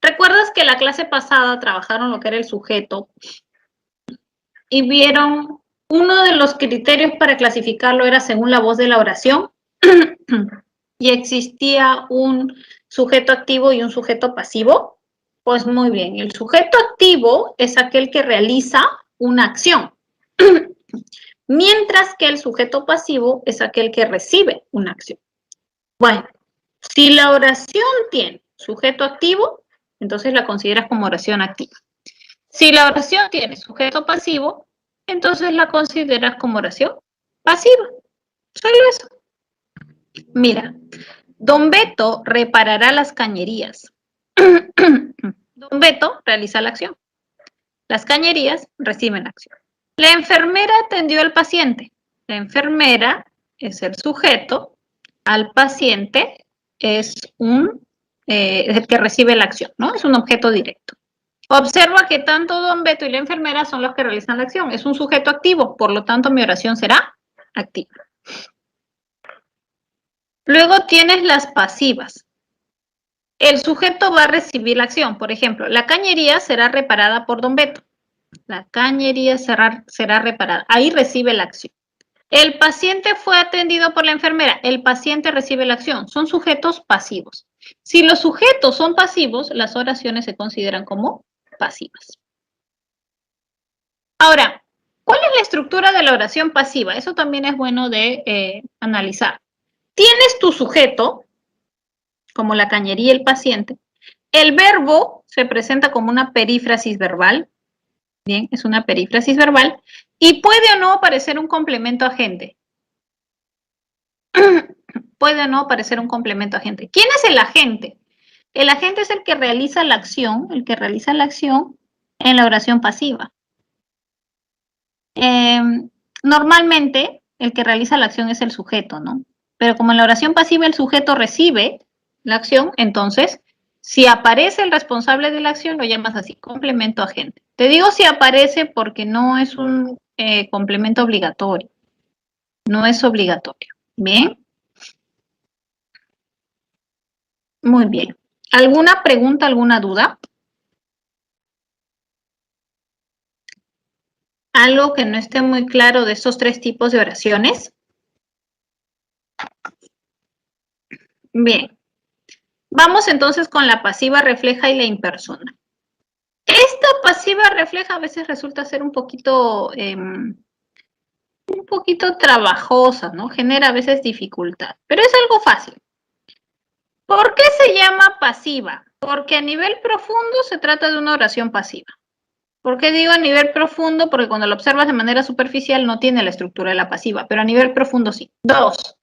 ¿recuerdas que la clase pasada trabajaron lo que era el sujeto y vieron uno de los criterios para clasificarlo era según la voz de la oración? Y existía un sujeto activo y un sujeto pasivo. Pues muy bien, el sujeto activo es aquel que realiza una acción, mientras que el sujeto pasivo es aquel que recibe una acción. Bueno, si la oración tiene sujeto activo, entonces la consideras como oración activa. Si la oración tiene sujeto pasivo, entonces la consideras como oración pasiva. Solo eso. Mira, don Beto reparará las cañerías. Don Beto realiza la acción. Las cañerías reciben la acción. La enfermera atendió al paciente. La enfermera es el sujeto, al paciente es el que recibe la acción, ¿no? Es un objeto directo. Observa que tanto don Beto y la enfermera son los que realizan la acción. Es un sujeto activo, por lo tanto mi oración será activa. Luego tienes las pasivas. El sujeto va a recibir la acción. Por ejemplo, la cañería será reparada por don Beto. La cañería será reparada. Ahí recibe la acción. El paciente fue atendido por la enfermera. El paciente recibe la acción. Son sujetos pasivos. Si los sujetos son pasivos, las oraciones se consideran como pasivas. Ahora, ¿cuál es la estructura de la oración pasiva? Eso también es bueno de analizar. Tienes tu sujeto, como la cañería y el paciente. El verbo se presenta como una perífrasis verbal. Bien, es una perífrasis verbal. Y puede o no aparecer un complemento agente. Puede o no aparecer un complemento agente. ¿Quién es el agente? El agente es el que realiza la acción, en la oración pasiva. Normalmente, el que realiza la acción es el sujeto, ¿no? Pero como en la oración pasiva el sujeto recibe la acción, entonces, si aparece el responsable de la acción, lo llamas así, complemento agente. Te digo si aparece porque no es un complemento obligatorio. No es obligatorio. ¿Bien? Muy bien. ¿Alguna pregunta, alguna duda? ¿Algo que no esté muy claro de estos tres tipos de oraciones? Bien. Vamos entonces con la pasiva refleja y la impersona. Esta pasiva refleja a veces resulta ser un poquito trabajosa, ¿no? Genera a veces dificultad, pero es algo fácil. ¿Por qué se llama pasiva? Porque a nivel profundo se trata de una oración pasiva. ¿Por qué digo a nivel profundo? Porque cuando lo observas de manera superficial no tiene la estructura de la pasiva, pero a nivel profundo sí. 2.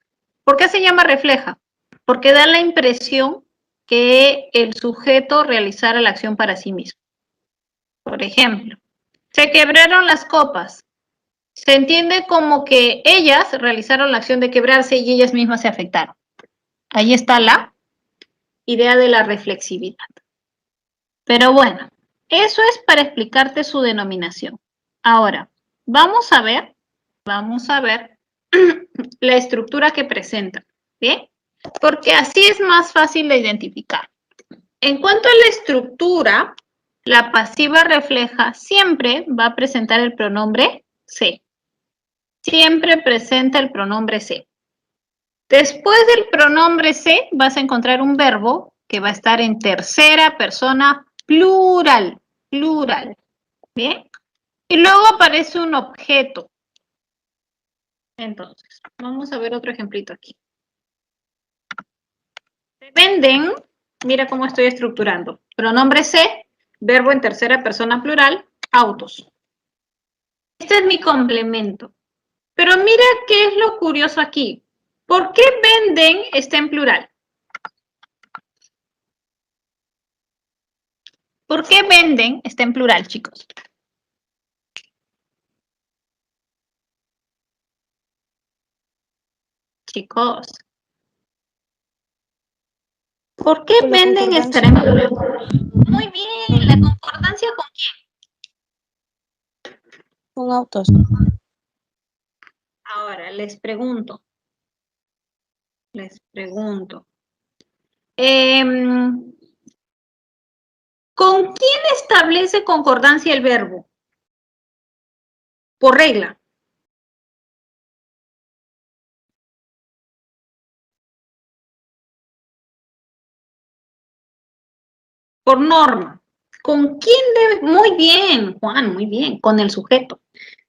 ¿Por qué se llama refleja? Porque da la impresión que el sujeto realizara la acción para sí mismo. Por ejemplo, Se quebraron las copas. Se entiende como que ellas realizaron la acción de quebrarse y ellas mismas se afectaron. Ahí está la idea de la reflexividad. Pero bueno, eso es para explicarte su denominación. Ahora, vamos a ver la estructura que presenta, ¿bien? Porque así es más fácil de identificar. En cuanto a la estructura, la pasiva refleja siempre va a presentar el pronombre se. Siempre presenta el pronombre se. Después del pronombre se vas a encontrar un verbo que va a estar en tercera persona plural. Plural. ¿Bien? Y luego aparece un objeto. Entonces, vamos a ver otro ejemplito aquí. Se venden, mira cómo estoy estructurando. Pronombre se, verbo en tercera persona plural, autos. Este es mi complemento. Pero mira qué es lo curioso aquí. ¿Por qué venden está en plural? ¿Por qué venden está en plural, chicos? Chicos. ¿Por qué Por la venden concordancia. estará en plural? Muy bien, ¿la concordancia con quién? Con autos. Ahora, les pregunto. ¿Con quién establece concordancia el verbo? Por regla. Por norma. ¿Con quién debe? Muy bien, Juan, muy bien. Con el sujeto.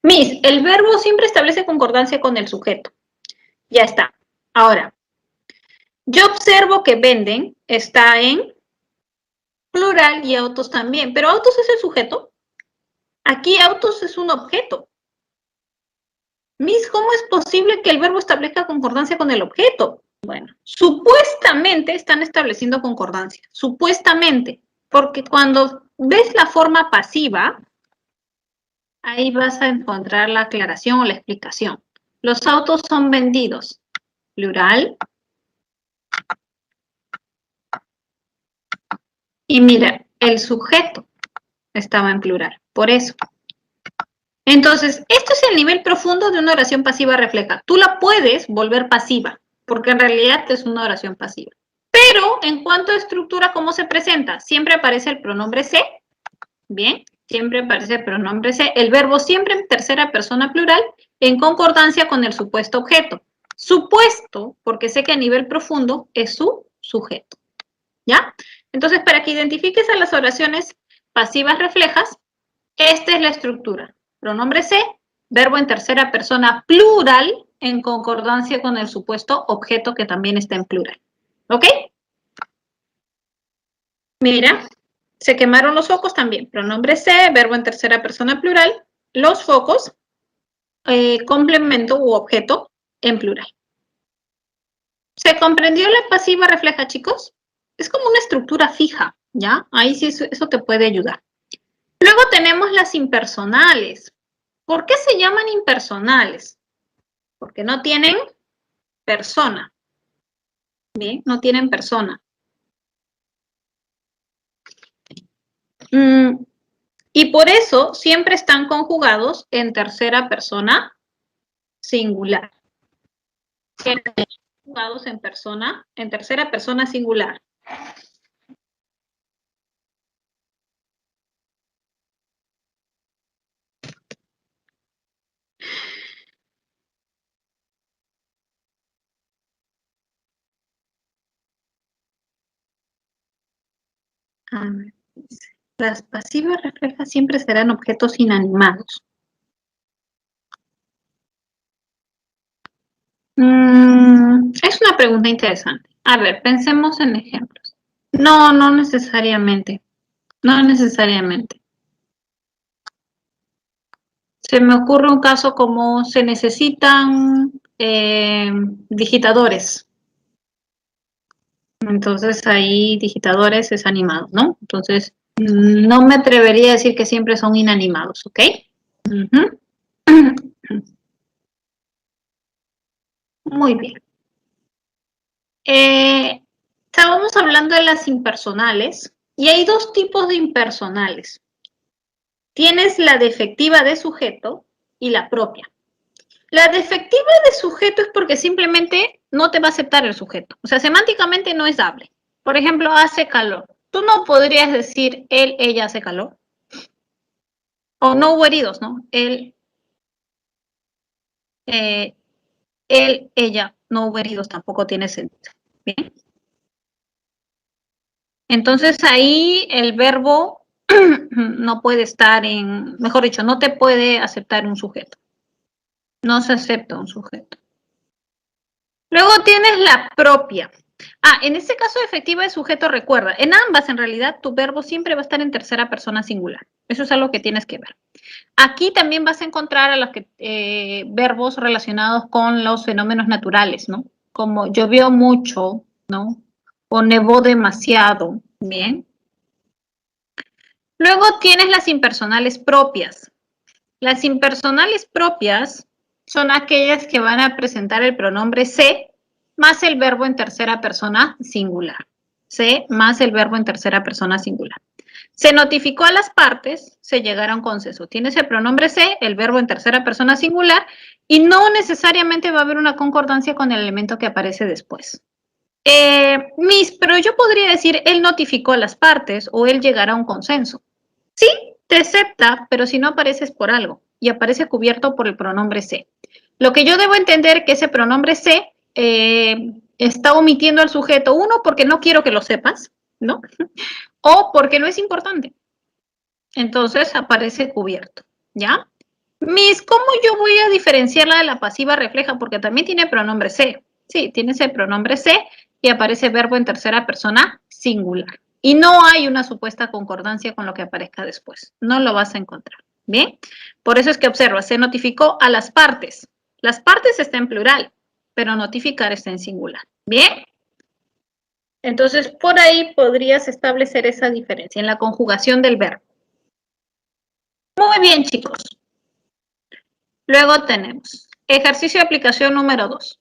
Miss, el verbo siempre establece concordancia con el sujeto. Ya está. Ahora, yo observo que venden está en plural y autos también. Pero autos es el sujeto. Aquí autos es un objeto. Miss, ¿cómo es posible que el verbo establezca concordancia con el objeto? Bueno, supuestamente están estableciendo concordancia. Supuestamente. Porque cuando ves la forma pasiva, ahí vas a encontrar la aclaración o la explicación. Los autos son vendidos. Plural. Y mira, el sujeto estaba en plural. Por eso. Entonces, esto es el nivel profundo de una oración pasiva refleja. Tú la puedes volver pasiva, porque en realidad es una oración pasiva. Pero en cuanto a estructura, ¿cómo se presenta? Siempre aparece el pronombre se. Bien, siempre aparece el pronombre se. El verbo siempre en tercera persona plural, en concordancia con el supuesto objeto. Supuesto, porque sé que a nivel profundo es su sujeto. ¿Ya? Entonces, para que identifiques a las oraciones pasivas reflejas, esta es la estructura. Pronombre se, verbo en tercera persona plural, en concordancia con el supuesto objeto que también está en plural. ¿Ok? Mira, se quemaron los focos también. Pronombre se, verbo en tercera persona plural, los focos, complemento u objeto en plural. ¿Se comprendió la pasiva refleja, chicos? Es como una estructura fija, ¿ya? Ahí sí eso te puede ayudar. Luego tenemos las impersonales. ¿Por qué se llaman impersonales? Porque no tienen persona. Bien, no tienen persona. Y por eso siempre están conjugados en tercera persona singular. Siempre están conjugados en tercera persona singular. A ver, dice, las pasivas reflejas siempre serán objetos inanimados. Es una pregunta interesante. A ver, pensemos en ejemplos. No, no necesariamente. No necesariamente. Se me ocurre un caso como se necesitan digitadores. Entonces ahí digitadores es animado, ¿no? Entonces No me atrevería a decir que siempre son inanimados, ¿ok? Ujú. Muy bien. Estábamos hablando de las impersonales y hay dos tipos de impersonales. Tienes la defectiva de sujeto y la propia. La defectiva de sujeto es porque simplemente no te va a aceptar el sujeto. O sea, semánticamente no es dable. Por ejemplo, hace calor. Tú no podrías decir él, ella hace calor. O no hubo heridos, ¿no? Eh, él, ella, no hubo heridos, tampoco tiene sentido. Bien. Entonces ahí el verbo no puede estar en, mejor dicho, no te puede aceptar un sujeto. No se acepta un sujeto. Luego tienes la propia. En este caso efectiva de sujeto, recuerda, en ambas en realidad tu verbo siempre va a estar en tercera persona singular. Eso es algo que tienes que ver. Aquí también vas a encontrar a los verbos relacionados con los fenómenos naturales, ¿no? Como llovió mucho, ¿no? O nevó demasiado, ¿bien? Luego tienes las impersonales propias. Las impersonales propias son aquellas que van a presentar el pronombre se más el verbo en tercera persona singular. Se más el verbo en tercera persona singular. Se notificó a las partes, se llegará a un consenso. Tienes el pronombre se, el verbo en tercera persona singular, y no necesariamente va a haber una concordancia con el elemento que aparece después. Pero yo podría decir, él notificó a las partes o él llegará a un consenso. Sí, te acepta, pero si no apareces por algo y aparece cubierto por el pronombre se. Lo que yo debo entender que ese pronombre se está omitiendo al sujeto, uno, porque no quiero que lo sepas, ¿no? O porque no es importante. Entonces aparece cubierto, ¿ya? ¿Cómo yo voy a diferenciarla de la pasiva refleja? Porque también tiene pronombre se. Sí, tiene ese pronombre se y aparece verbo en tercera persona singular. Y no hay una supuesta concordancia con lo que aparezca después. No lo vas a encontrar. ¿Bien? Por eso es que observa, se notificó a las partes. Las partes está en plural, pero notificar está en singular. ¿Bien? Entonces, por ahí podrías establecer esa diferencia en la conjugación del verbo. Muy bien, chicos. Luego tenemos ejercicio de aplicación número 2.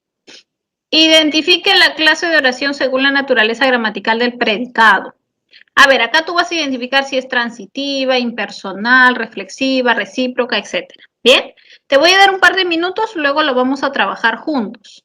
Identifique la clase de oración según la naturaleza gramatical del predicado. A ver, acá tú vas a identificar si es transitiva, impersonal, reflexiva, recíproca, etc. Bien, te voy a dar un par de minutos, luego lo vamos a trabajar juntos.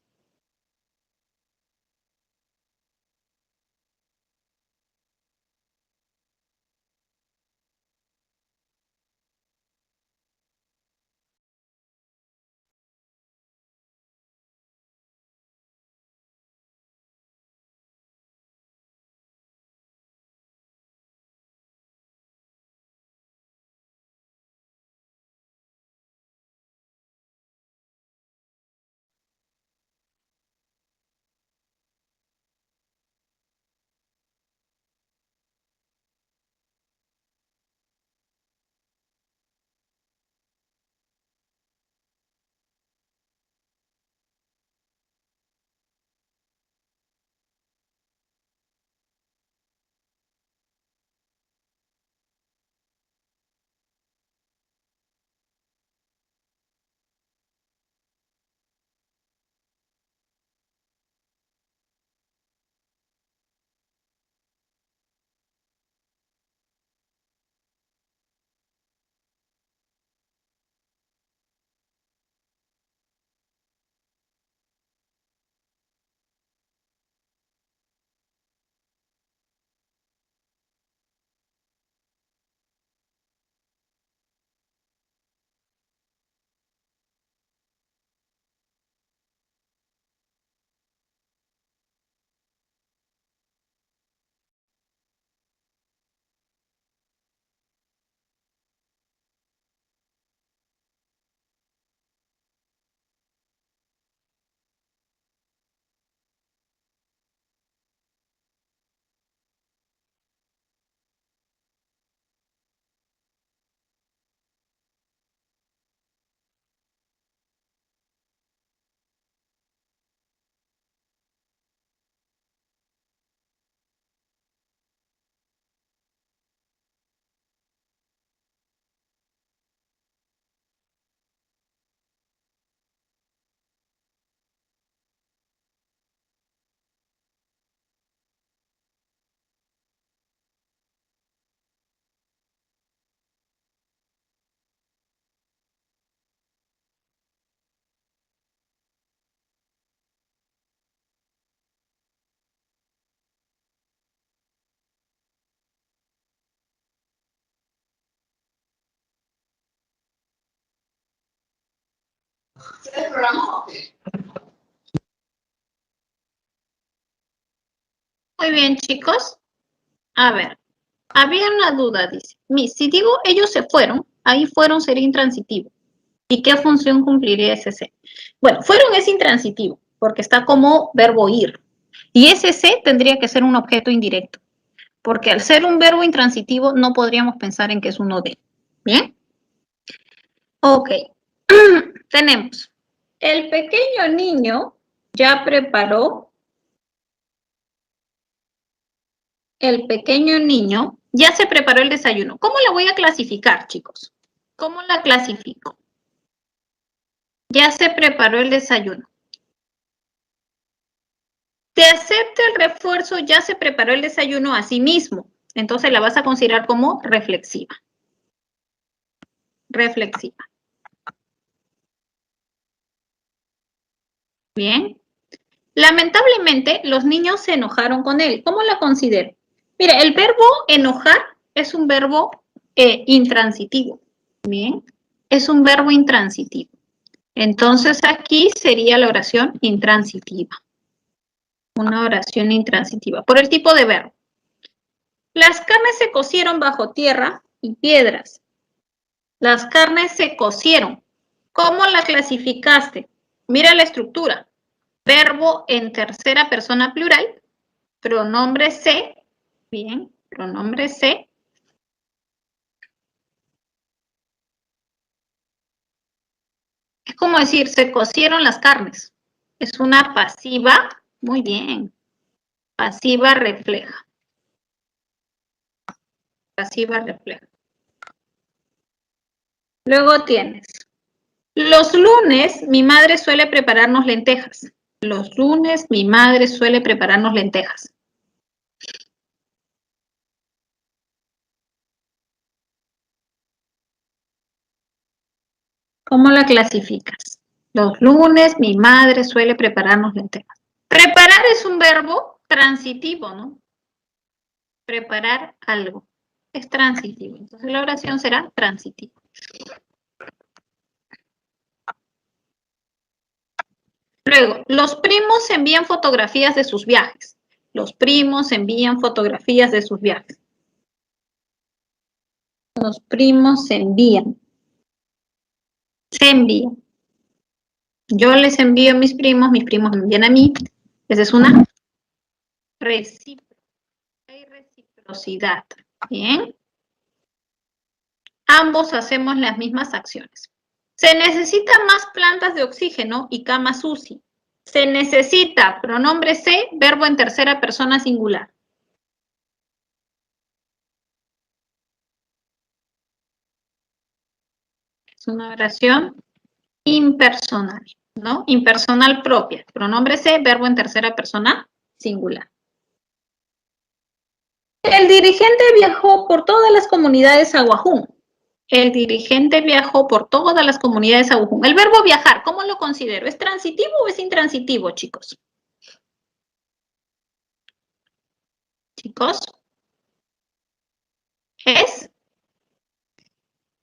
Muy bien, chicos. A ver, había una duda, dice. Si digo ellos se fueron, ahí fueron sería intransitivo. ¿Y qué función cumpliría ese se? Bueno, fueron es intransitivo, porque está como verbo ir. Y ese se tendría que ser un objeto indirecto, porque al ser un verbo intransitivo no podríamos pensar en que es uno de. ¿Bien? Ok. Tenemos. El pequeño niño ya preparó. El pequeño niño ya se preparó el desayuno. ¿Cómo la voy a clasificar, chicos? ¿Cómo la clasifico? Ya se preparó el desayuno. Te acepta el refuerzo, ya se preparó el desayuno a sí mismo. Entonces la vas a considerar como reflexiva. Reflexiva. Bien. Lamentablemente, los niños se enojaron con él. ¿Cómo la considero? Mira, el verbo enojar es un verbo intransitivo. Bien. Es un verbo intransitivo. Entonces aquí sería la oración intransitiva. Una oración intransitiva. Por el tipo de verbo. Las carnes se cocieron bajo tierra y piedras. Las carnes se cocieron. ¿Cómo la clasificaste? Mira la estructura. Verbo en tercera persona plural. Pronombre se. Bien, pronombre se. Es como decir, se cocieron las carnes. Es una pasiva. Muy bien. Pasiva refleja. Pasiva refleja. Luego tienes. Los lunes mi madre suele prepararnos lentejas. Los lunes mi madre suele prepararnos lentejas. ¿Cómo la clasificas? Los lunes mi madre suele prepararnos lentejas. Preparar es un verbo transitivo, ¿no? Preparar algo. Es transitivo. Entonces la oración será transitiva. Luego, los primos envían fotografías de sus viajes. Los primos envían fotografías de sus viajes. Los primos se envían. Se envían. Yo les envío a mis primos me envían a mí. Esa es una recíproca. Hay reciprocidad. Bien. Ambos hacemos las mismas acciones. Se necesitan más plantas de oxígeno y camas UCI. Se necesita, pronombre se, verbo en tercera persona singular. Es una oración impersonal, ¿no? Impersonal propia. Pronombre se, verbo en tercera persona singular. El dirigente viajó por todas las comunidades Aguajún. El dirigente viajó por todas las comunidades Aguajún. El verbo viajar, ¿cómo lo considero? ¿Es transitivo o es intransitivo, chicos? Chicos. ¿Es?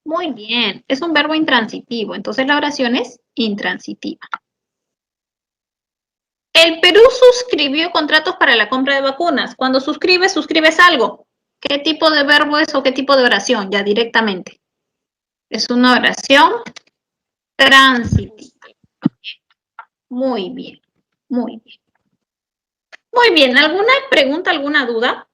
Muy bien, es un verbo intransitivo, entonces la oración es intransitiva. El Perú suscribió contratos para la compra de vacunas. Cuando suscribes algo. ¿Qué tipo de verbo es o qué tipo de oración? Ya directamente. Es una oración transitiva. Muy bien, muy bien. Muy bien, ¿alguna pregunta, alguna duda?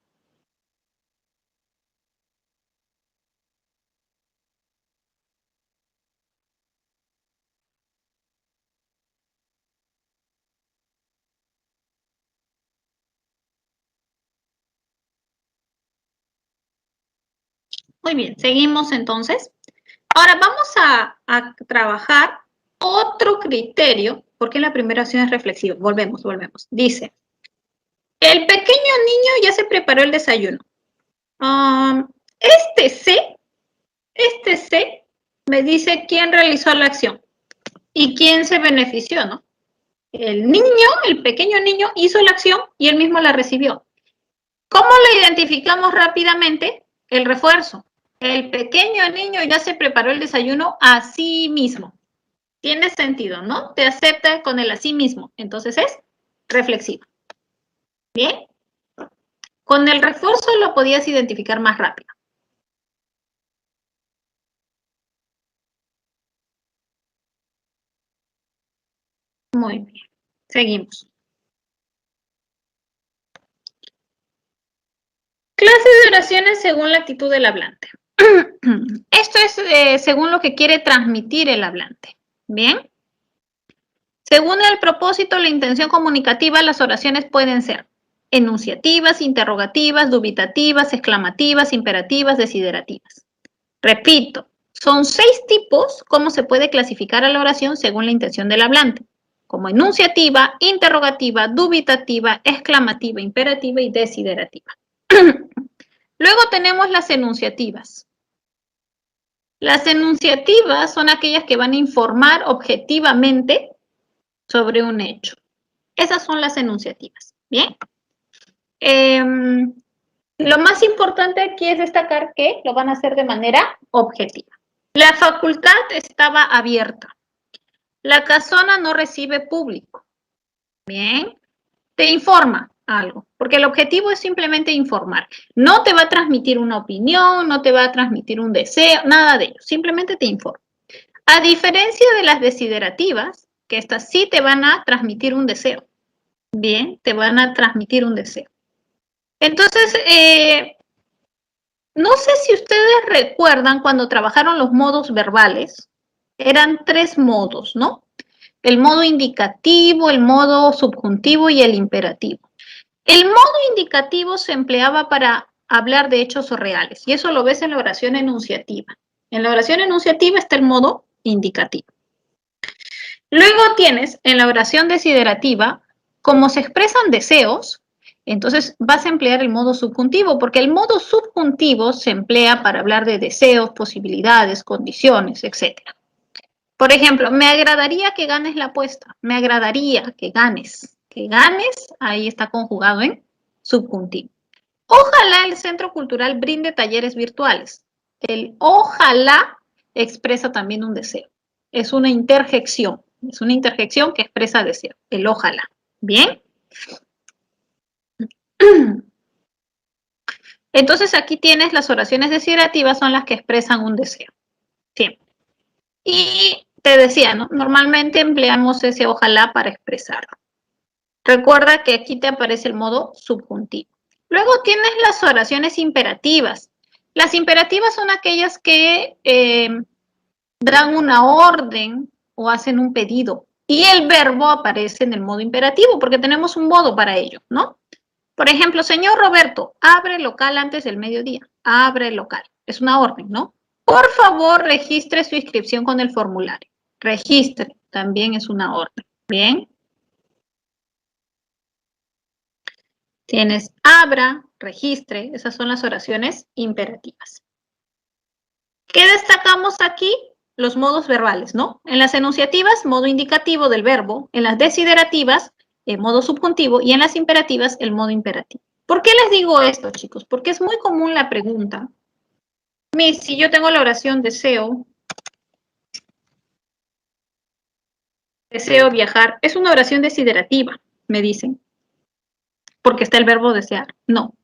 Muy bien, seguimos entonces. Ahora vamos a trabajar otro criterio, porque la primera acción es reflexiva. Volvemos. Dice, el pequeño niño ya se preparó el desayuno. Este C me dice quién realizó la acción y quién se benefició, ¿no? El niño, el pequeño niño hizo la acción y él mismo la recibió. ¿Cómo la identificamos rápidamente? El refuerzo. El pequeño niño ya se preparó el desayuno a sí mismo. Tiene sentido, ¿no? Te acepta con el así mismo. Entonces es reflexiva. ¿Bien? Con el refuerzo lo podías identificar más rápido. Muy bien. Seguimos. Clase de oraciones según la actitud del hablante. Esto es según lo que quiere transmitir el hablante. ¿Bien? Según el propósito, la intención comunicativa, las oraciones pueden ser enunciativas, interrogativas, dubitativas, exclamativas, imperativas, desiderativas. Repito, son 6 tipos cómo se puede clasificar a la oración según la intención del hablante, como enunciativa, interrogativa, dubitativa, exclamativa, imperativa y desiderativa. Luego tenemos las enunciativas. Las enunciativas son aquellas que van a informar objetivamente sobre un hecho. Esas son las enunciativas. Bien. Lo más importante aquí es destacar que lo van a hacer de manera objetiva. La facultad estaba abierta. La casona no recibe público. Bien. Te informa algo, porque el objetivo es simplemente informar. No te va a transmitir una opinión, no te va a transmitir un deseo, nada de ello. Simplemente te informa. A diferencia de las desiderativas, que estas sí te van a transmitir un deseo. Bien, te van a transmitir un deseo. Entonces, no sé si ustedes recuerdan cuando trabajaron los modos verbales, eran 3 modos, ¿no? El modo indicativo, el modo subjuntivo y el imperativo. El modo indicativo se empleaba para hablar de hechos reales, y eso lo ves en la oración enunciativa. En la oración enunciativa está el modo indicativo. Luego tienes en la oración desiderativa, como se expresan deseos, entonces vas a emplear el modo subjuntivo, porque el modo subjuntivo se emplea para hablar de deseos, posibilidades, condiciones, etc. Por ejemplo, me agradaría que ganes la apuesta. Me agradaría que ganes. Que ganes, ahí está conjugado en subjuntivo. Ojalá el Centro Cultural brinde talleres virtuales. El ojalá expresa también un deseo. Es una interjección. Es una interjección que expresa deseo. El ojalá. ¿Bien? Entonces aquí tienes las oraciones desiderativas, son las que expresan un deseo. Siempre. Y te decía, ¿no? Normalmente empleamos ese ojalá para expresarlo. Recuerda que aquí te aparece el modo subjuntivo. Luego tienes las oraciones imperativas. Las imperativas son aquellas que dan una orden o hacen un pedido. Y el verbo aparece en el modo imperativo porque tenemos un modo para ello, ¿no? Por ejemplo, señor Roberto, abre el local antes del mediodía. Abre el local. Es una orden, ¿no? Por favor, registre su inscripción con el formulario. Registre, también es una orden. Bien. Tienes abra, registre, esas son las oraciones imperativas. ¿Qué destacamos aquí? Los modos verbales, ¿no? En las enunciativas, modo indicativo del verbo. En las desiderativas, modo subjuntivo. Y en las imperativas, el modo imperativo. ¿Por qué les digo esto, chicos? Porque es muy común la pregunta. Miss, si yo tengo la oración deseo viajar, es una oración desiderativa, me dicen. Porque está el verbo desear. No.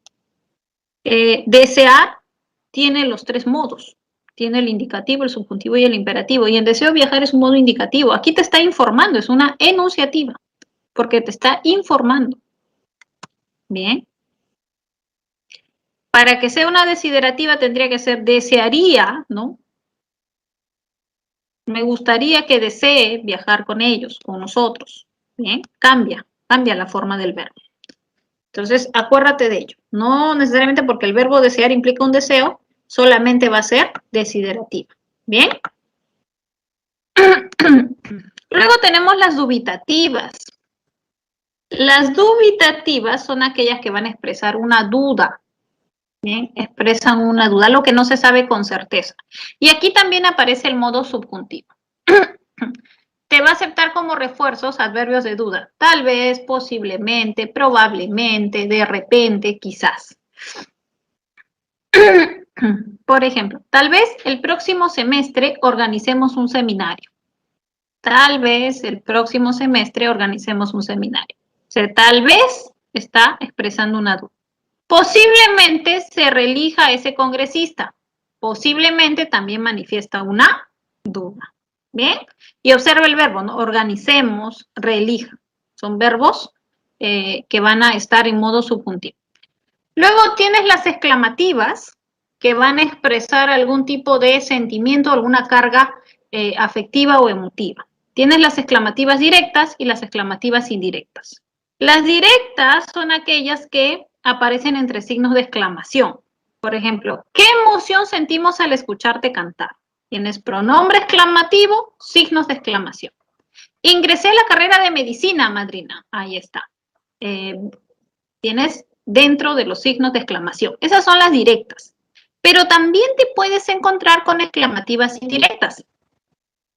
Desear tiene los 3 modos. Tiene el indicativo, el subjuntivo y el imperativo. Y en deseo viajar es un modo indicativo. Aquí te está informando, es una enunciativa. Porque te está informando. Bien. Para que sea una desiderativa tendría que ser desearía, ¿no? Me gustaría que desee viajar con ellos, con nosotros. Bien. Cambia la forma del verbo. Entonces, acuérdate de ello. No necesariamente porque el verbo desear implica un deseo, solamente va a ser desiderativa. ¿Bien? Luego tenemos las dubitativas. Las dubitativas son aquellas que van a expresar una duda. ¿Bien? Expresan una duda, lo que no se sabe con certeza. Y aquí también aparece el modo subjuntivo. Te va a aceptar como refuerzos adverbios de duda. Tal vez, posiblemente, probablemente, de repente, quizás. Por ejemplo, tal vez el próximo semestre organicemos un seminario. tal vez el próximo semestre organicemos un seminario. O sea, tal vez está expresando una duda. Posiblemente se reelija a ese congresista. Posiblemente también manifiesta una duda. ¿Bien? Y observa el verbo, ¿no? Organicemos, reelija. Son verbos que van a estar en modo subjuntivo. Luego tienes las exclamativas que van a expresar algún tipo de sentimiento, alguna carga afectiva o emotiva. Tienes las exclamativas directas y las exclamativas indirectas. Las directas son aquellas que aparecen entre signos de exclamación. Por ejemplo, ¿qué emoción sentimos al escucharte cantar? Tienes pronombre exclamativo, signos de exclamación. Ingresé a la carrera de medicina, madrina. Ahí está. Tienes dentro de los signos de exclamación. Esas son las directas. Pero también te puedes encontrar con exclamativas indirectas,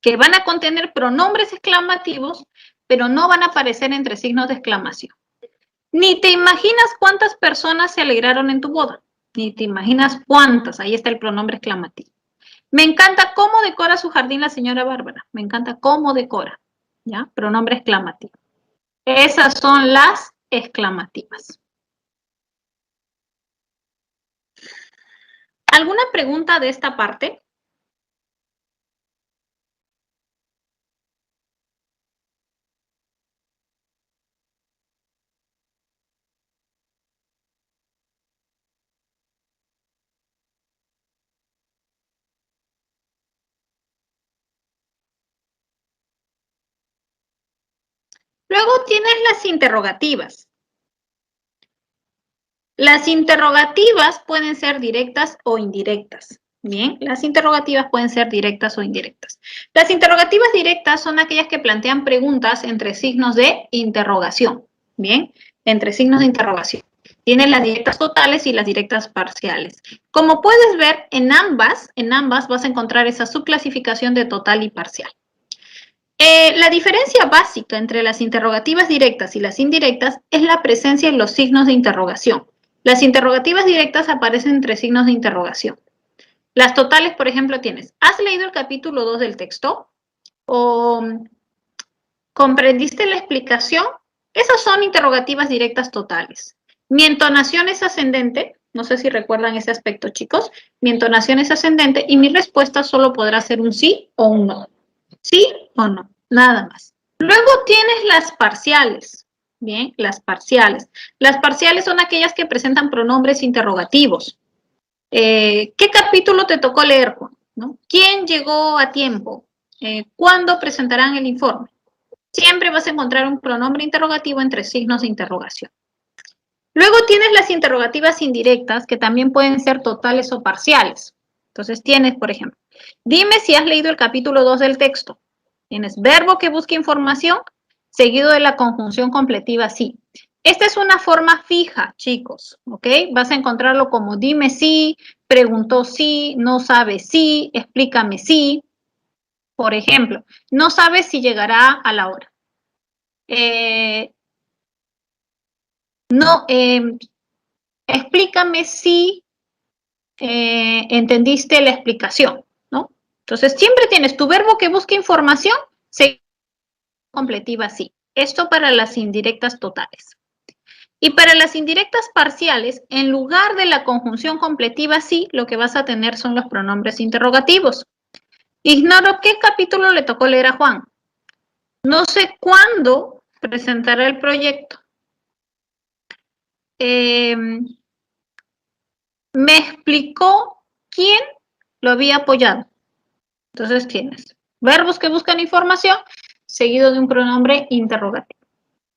que van a contener pronombres exclamativos, pero no van a aparecer entre signos de exclamación. Ni te imaginas cuántas personas se alegraron en tu boda. Ni te imaginas cuántas. Ahí está el pronombre exclamativo. Me encanta cómo decora su jardín la señora Bárbara. Me encanta cómo decora. ¿Ya? Pronombre exclamativo. Esas son las exclamativas. ¿Alguna pregunta de esta parte? Luego tienes las interrogativas. Las interrogativas pueden ser directas o indirectas. Bien, las interrogativas pueden ser directas o indirectas. Las interrogativas directas son aquellas que plantean preguntas entre signos de interrogación. Bien, entre signos de interrogación. Tienes las directas totales y las directas parciales. Como puedes ver, en ambas vas a encontrar esa subclasificación de total y parcial. La diferencia básica entre las interrogativas directas y las indirectas es la presencia en los signos de interrogación. Las interrogativas directas aparecen entre signos de interrogación. Las totales, por ejemplo, tienes, ¿has leído el capítulo 2 del texto? ¿O comprendiste la explicación? Esas son interrogativas directas totales. Mi entonación es ascendente, no sé si recuerdan ese aspecto, chicos. Mi entonación es ascendente y mi respuesta solo podrá ser un sí o un no. ¿Sí o no? Nada más. Luego tienes las parciales. Bien, las parciales. Las parciales son aquellas que presentan pronombres interrogativos. ¿Qué capítulo te tocó leer, Juan? ¿No? ¿Quién llegó a tiempo? ¿Cuándo presentarán el informe? Siempre vas a encontrar un pronombre interrogativo entre signos de interrogación. Luego tienes las interrogativas indirectas, que también pueden ser totales o parciales. Entonces tienes, por ejemplo, dime si has leído el capítulo 2 del texto. Tienes verbo que busca información, seguido de la conjunción completiva sí. Esta es una forma fija, chicos, ¿ok? Vas a encontrarlo como dime sí, preguntó sí, no sabe sí, explícame sí. Por ejemplo, no sabes si llegará a la hora. No, explícame si entendiste la explicación, ¿no? Entonces, siempre tienes tu verbo que busca información, se completiva sí. Esto para las indirectas totales. Y para las indirectas parciales, en lugar de la conjunción completiva sí, lo que vas a tener son los pronombres interrogativos. Ignoro qué capítulo le tocó leer a Juan. No sé cuándo presentará el proyecto. Me explicó quién lo había apoyado. Entonces tienes verbos que buscan información seguido de un pronombre interrogativo.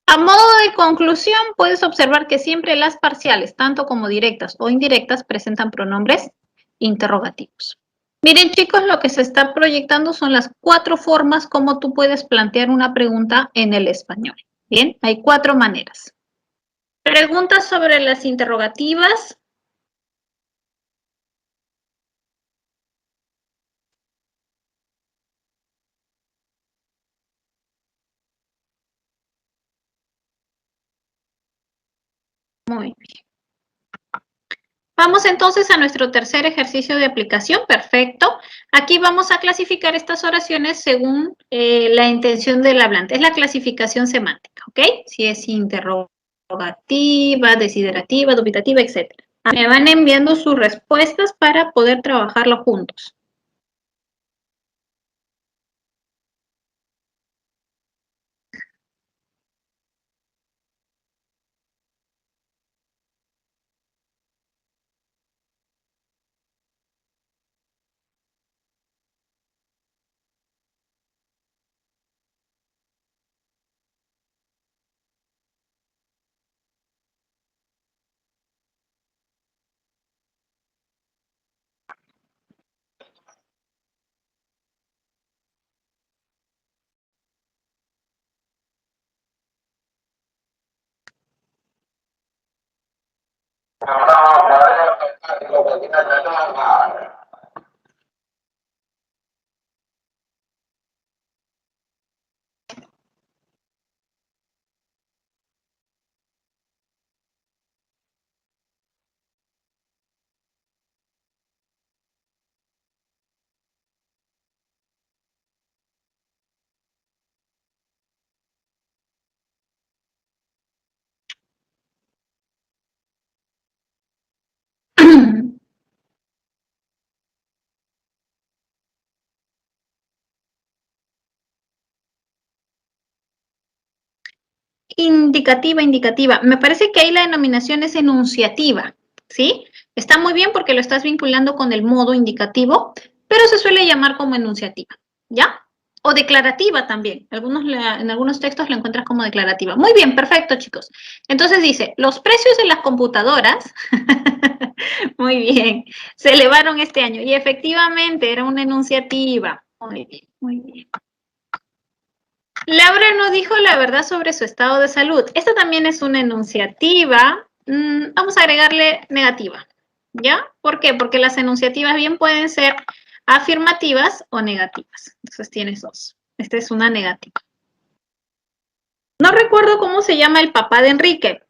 A modo de conclusión, puedes observar que siempre las parciales, tanto como directas o indirectas, presentan pronombres interrogativos. Miren, chicos, lo que se está proyectando son las 4 formas como tú puedes plantear una pregunta en el español. Bien, hay 4 maneras. Preguntas sobre las interrogativas. Muy bien. Vamos entonces a nuestro tercer ejercicio de aplicación. Perfecto. Aquí vamos a clasificar estas oraciones según la intención del hablante. Es la clasificación semántica, ¿ok? Si es interrogativa, desiderativa, dubitativa, etc. Me van enviando sus respuestas para poder trabajarlo juntos. Indicativa, indicativa. Me parece que ahí la denominación es enunciativa, ¿sí? Está muy bien porque lo estás vinculando con el modo indicativo, pero se suele llamar como enunciativa, ¿ya? O declarativa también. En algunos textos lo encuentras como declarativa. Muy bien, perfecto, chicos. Entonces dice, los precios de las computadoras, muy bien, se elevaron este año. Y efectivamente era una enunciativa. Muy bien, muy bien. Laura no dijo la verdad sobre su estado de salud. Esta también es una enunciativa. Vamos a agregarle negativa. ¿Ya? ¿Por qué? Porque las enunciativas bien pueden ser afirmativas o negativas. Entonces tienes dos. Esta es una negativa. No recuerdo cómo se llama el papá de Enrique.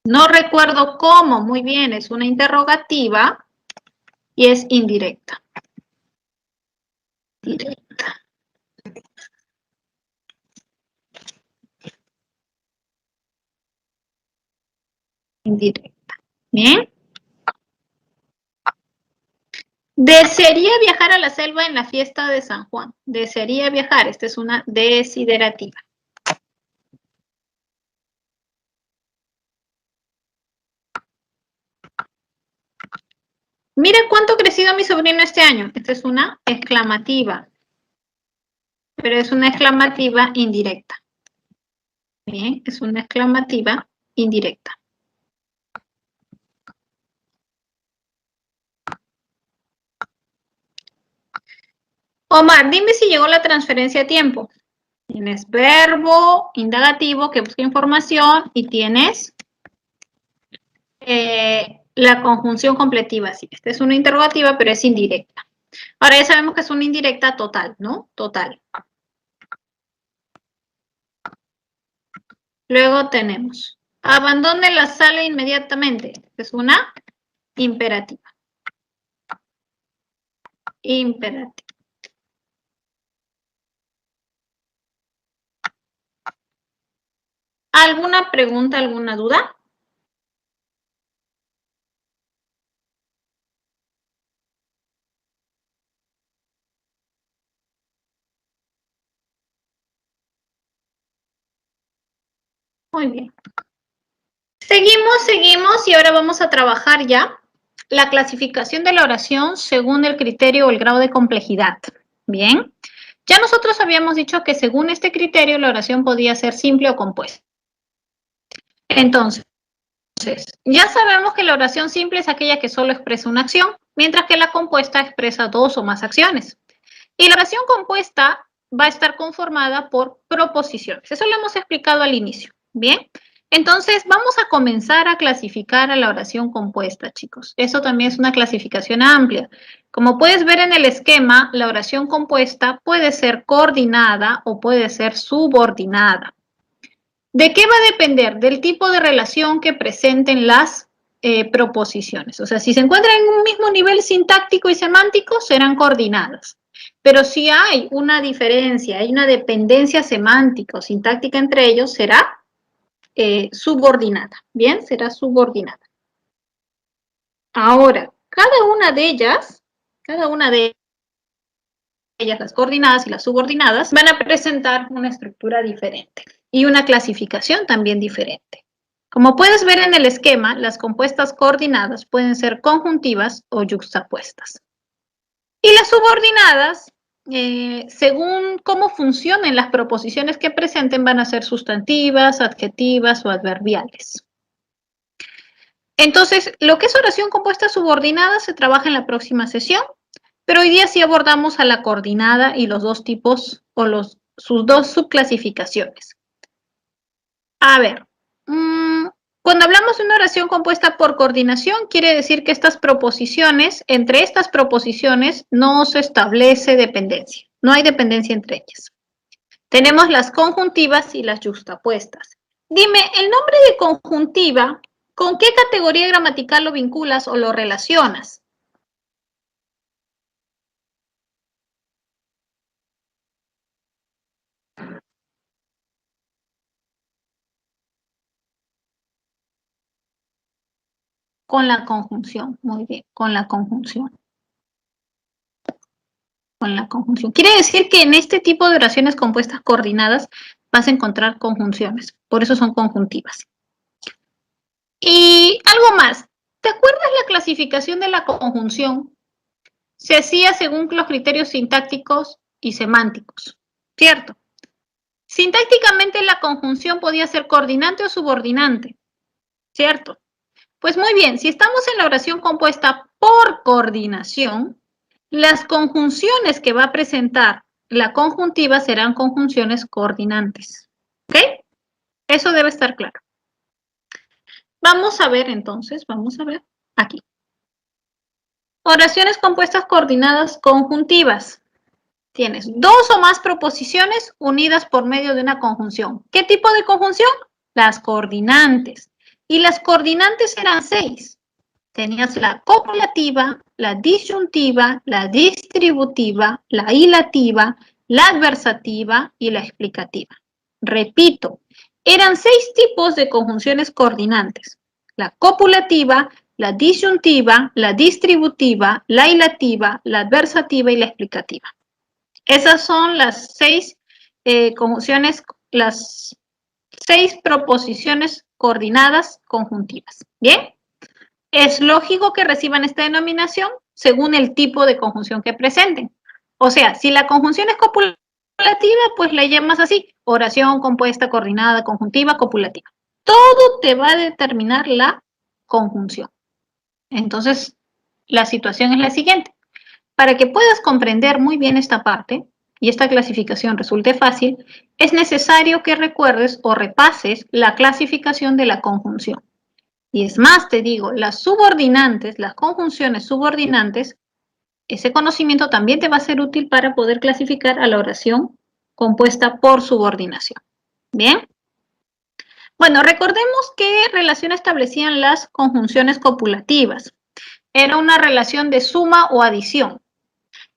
No recuerdo cómo. Muy bien, es una interrogativa y es indirecta. Directa. Indirecta. Bien. Desearía viajar a la selva en la fiesta de San Juan. Desearía viajar. Esta es una desiderativa. Mira cuánto ha crecido mi sobrino este año. Esta es una exclamativa. Pero es una exclamativa indirecta. Bien, es una exclamativa indirecta. Omar, dime si llegó la transferencia a tiempo. Tienes verbo indagativo que busca información y tienes la conjunción completiva. Sí, esta es una interrogativa, pero es indirecta. Ahora ya sabemos que es una indirecta total, ¿no? Total. Luego tenemos, abandone la sala inmediatamente. Es una imperativa. Imperativa. ¿Alguna pregunta, alguna duda? Muy bien. Seguimos y ahora vamos a trabajar ya la clasificación de la oración según el criterio o el grado de complejidad. Bien. Ya nosotros habíamos dicho que según este criterio la oración podía ser simple o compuesta. Entonces, ya sabemos que la oración simple es aquella que solo expresa una acción, mientras que la compuesta expresa dos o más acciones. Y la oración compuesta va a estar conformada por proposiciones. Eso lo hemos explicado al inicio. Bien. Entonces, vamos a comenzar a clasificar a la oración compuesta, chicos. Eso también es una clasificación amplia. Como puedes ver en el esquema, la oración compuesta puede ser coordinada o puede ser subordinada. ¿De qué va a depender? Del tipo de relación que presenten las proposiciones. O sea, si se encuentran en un mismo nivel sintáctico y semántico, serán coordinadas. Pero si hay una diferencia, hay una dependencia semántica o sintáctica entre ellos, será subordinada. Bien, será subordinada. Ahora, cada una de ellas, las coordinadas y las subordinadas, van a presentar una estructura diferente y una clasificación también diferente. Como puedes ver en el esquema, las compuestas coordinadas pueden ser conjuntivas o yuxtapuestas. Y las subordinadas, según cómo funcionen las proposiciones que presenten, van a ser sustantivas, adjetivas o adverbiales. Entonces, lo que es oración compuesta subordinada se trabaja en la próxima sesión, pero hoy día sí abordamos a la coordinada y los dos tipos o sus dos subclasificaciones. A ver, cuando hablamos de una oración compuesta por coordinación, quiere decir que entre estas proposiciones no se establece dependencia, no hay dependencia entre ellas. Tenemos las conjuntivas y las yuxtapuestas. Dime, el nombre de conjuntiva, ¿con qué categoría gramatical lo vinculas o lo relacionas? Con la conjunción, muy bien, con la conjunción. Con la conjunción. Quiere decir que en este tipo de oraciones compuestas coordinadas vas a encontrar conjunciones, por eso son conjuntivas. Y algo más, ¿te acuerdas la clasificación de la conjunción? Se hacía según los criterios sintácticos y semánticos, ¿cierto? Sintácticamente la conjunción podía ser coordinante o subordinante, ¿cierto? Pues muy bien, si estamos en la oración compuesta por coordinación, las conjunciones que va a presentar la conjuntiva serán conjunciones coordinantes. ¿Ok? Eso debe estar claro. Vamos a ver entonces, vamos a ver aquí. Oraciones compuestas coordinadas conjuntivas. Tienes dos o más proposiciones unidas por medio de una conjunción. ¿Qué tipo de conjunción? Las coordinantes. Y las coordinantes eran 6. Tenías la copulativa, la disyuntiva, la distributiva, la hilativa, la adversativa y la explicativa. Repito, eran 6 tipos de conjunciones coordinantes. La copulativa, la disyuntiva, la distributiva, la hilativa, la adversativa y la explicativa. Esas son las 6 conjunciones, las 6 proposiciones coordinadas conjuntivas. ¿Bien? Es lógico que reciban esta denominación según el tipo de conjunción que presenten. O sea, si la conjunción es copulativa, pues la llamas así, oración compuesta, coordinada, conjuntiva, copulativa. Todo te va a determinar la conjunción. Entonces, la situación es la siguiente. Para que puedas comprender muy bien esta parte y esta clasificación resulte fácil, es necesario que recuerdes o repases la clasificación de la conjunción. Y es más, te digo, las subordinantes, las conjunciones subordinantes, ese conocimiento también te va a ser útil para poder clasificar a la oración compuesta por subordinación. ¿Bien? Bueno, recordemos qué relación establecían las conjunciones copulativas. Era una relación de suma o adición.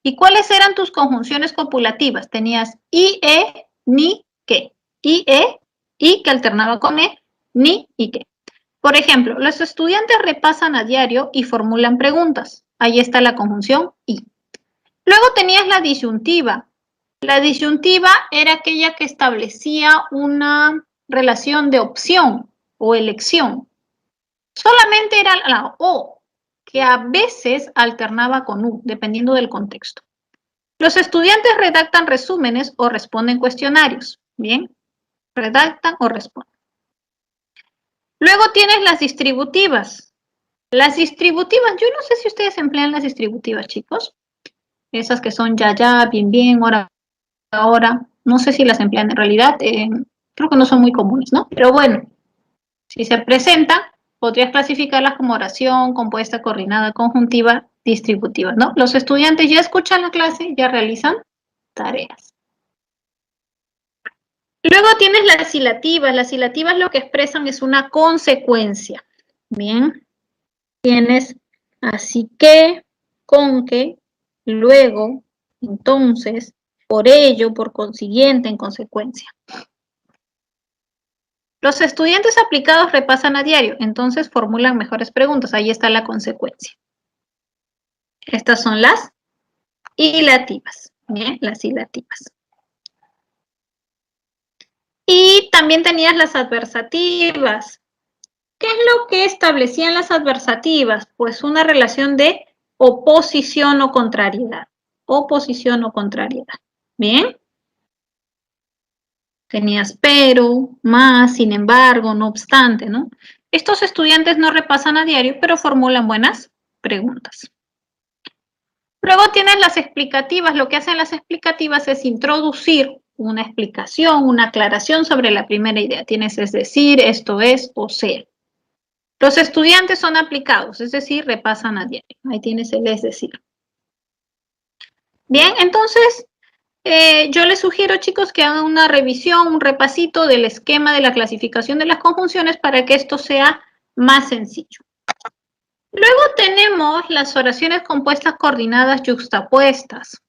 ¿Y cuáles eran tus conjunciones copulativas? Tenías IE, ni, que. IE, y que alternaba con E, ni y que. Por ejemplo, los estudiantes repasan a diario y formulan preguntas. Ahí está la conjunción y. Luego tenías la disyuntiva. La disyuntiva era aquella que establecía una relación de opción o elección. Solamente era la O, que a veces alternaba con U, dependiendo del contexto. Los estudiantes redactan resúmenes o responden cuestionarios. Bien, redactan o responden. Luego tienes las distributivas. Las distributivas, yo no sé si ustedes emplean las distributivas, chicos. Esas que son ya, bien, ahora. No sé si las emplean en realidad. Creo que no son muy comunes, ¿no? Pero bueno, si se presenta, podrías clasificarlas como oración, compuesta, coordinada, conjuntiva, distributiva, ¿no? Los estudiantes ya escuchan la clase, ya realizan tareas. Luego tienes las hilativas. Las hilativas lo que expresan es una consecuencia. Bien. Tienes así que, con que, luego, entonces, por ello, por consiguiente, en consecuencia. Los estudiantes aplicados repasan a diario, entonces formulan mejores preguntas. Ahí está la consecuencia. Estas son las hilativas. Bien, las hilativas. Y también tenías las adversativas. ¿Qué es lo que establecían las adversativas? Pues una relación de oposición o contrariedad. Oposición o contrariedad. Bien. Tenías pero, más, sin embargo, no obstante, ¿no? Estos estudiantes no repasan a diario, pero formulan buenas preguntas. Luego tienes las explicativas. Lo que hacen las explicativas es introducir una explicación, una aclaración sobre la primera idea. Tienes es decir, esto es o sea. Los estudiantes son aplicados, es decir, repasan a diario. Ahí tienes el es decir. Bien, entonces yo les sugiero, chicos, que hagan una revisión, un repasito del esquema de la clasificación de las conjunciones para que esto sea más sencillo. Luego tenemos las oraciones compuestas coordinadas yuxtapuestas.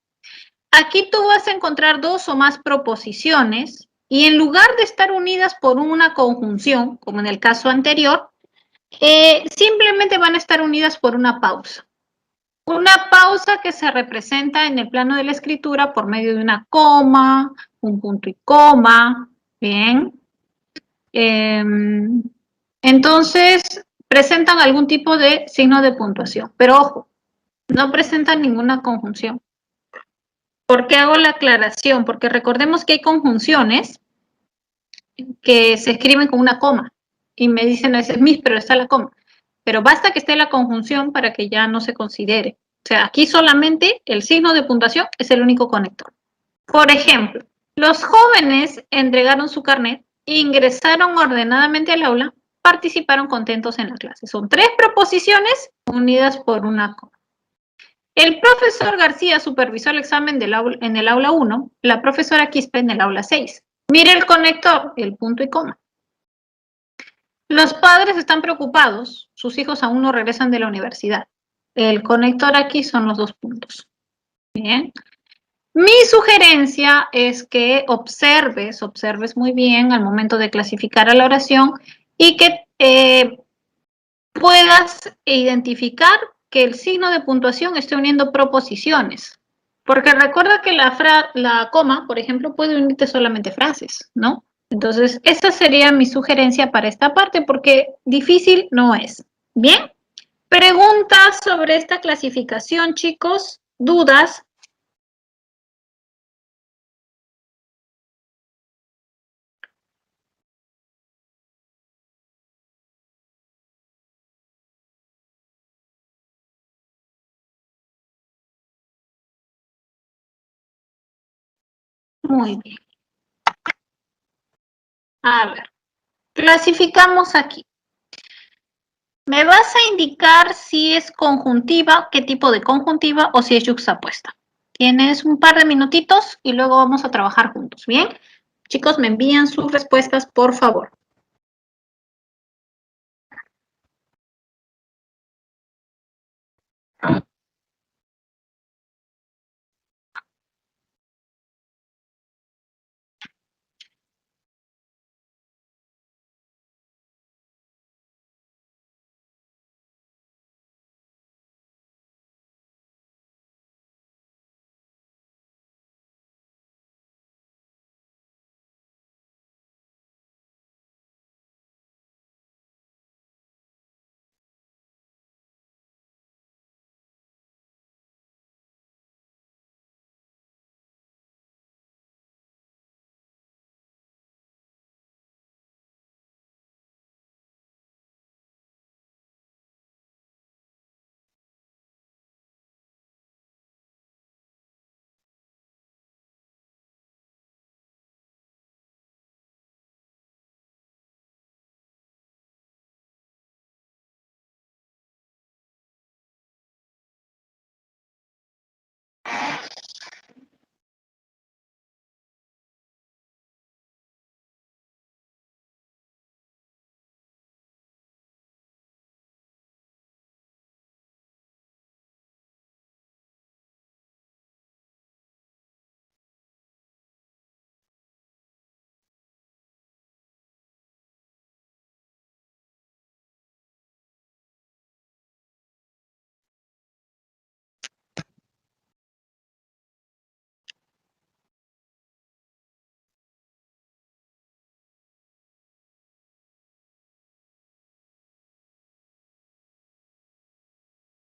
Aquí tú vas a encontrar dos o más proposiciones y en lugar de estar unidas por una conjunción, como en el caso anterior, simplemente van a estar unidas por una pausa. Una pausa que se representa en el plano de la escritura por medio de una coma, un punto y coma, ¿bien? Entonces, presentan algún tipo de signo de puntuación, pero ojo, no presentan ninguna conjunción. ¿Por qué hago la aclaración? Porque recordemos que hay conjunciones que se escriben con una coma y me dicen, ese es Miss, pero está la coma. Pero basta que esté la conjunción para que ya no se considere. O sea, aquí solamente el signo de puntuación es el único conector. Por ejemplo, los jóvenes entregaron su carnet, ingresaron ordenadamente al aula, participaron contentos en la clase. Son tres proposiciones unidas por una coma. El profesor García supervisó el examen en el aula 1, la profesora Quispe en el aula 6. Mire el conector, el punto y coma. Los padres están preocupados, sus hijos aún no regresan de la universidad. El conector aquí son los dos puntos. Bien. Mi sugerencia es que observes muy bien al momento de clasificar a la oración y que puedas identificar que el signo de puntuación esté uniendo proposiciones. Porque recuerda que la coma, por ejemplo, puede unirte solamente frases, ¿no? Entonces, esa sería mi sugerencia para esta parte porque difícil no es. Bien, preguntas sobre esta clasificación, chicos, dudas. Muy bien. A ver, clasificamos aquí. Me vas a indicar si es conjuntiva, qué tipo de conjuntiva o si es yuxtapuesta. Tienes un par de minutitos y luego vamos a trabajar juntos, ¿bien? Chicos, me envían sus respuestas, por favor.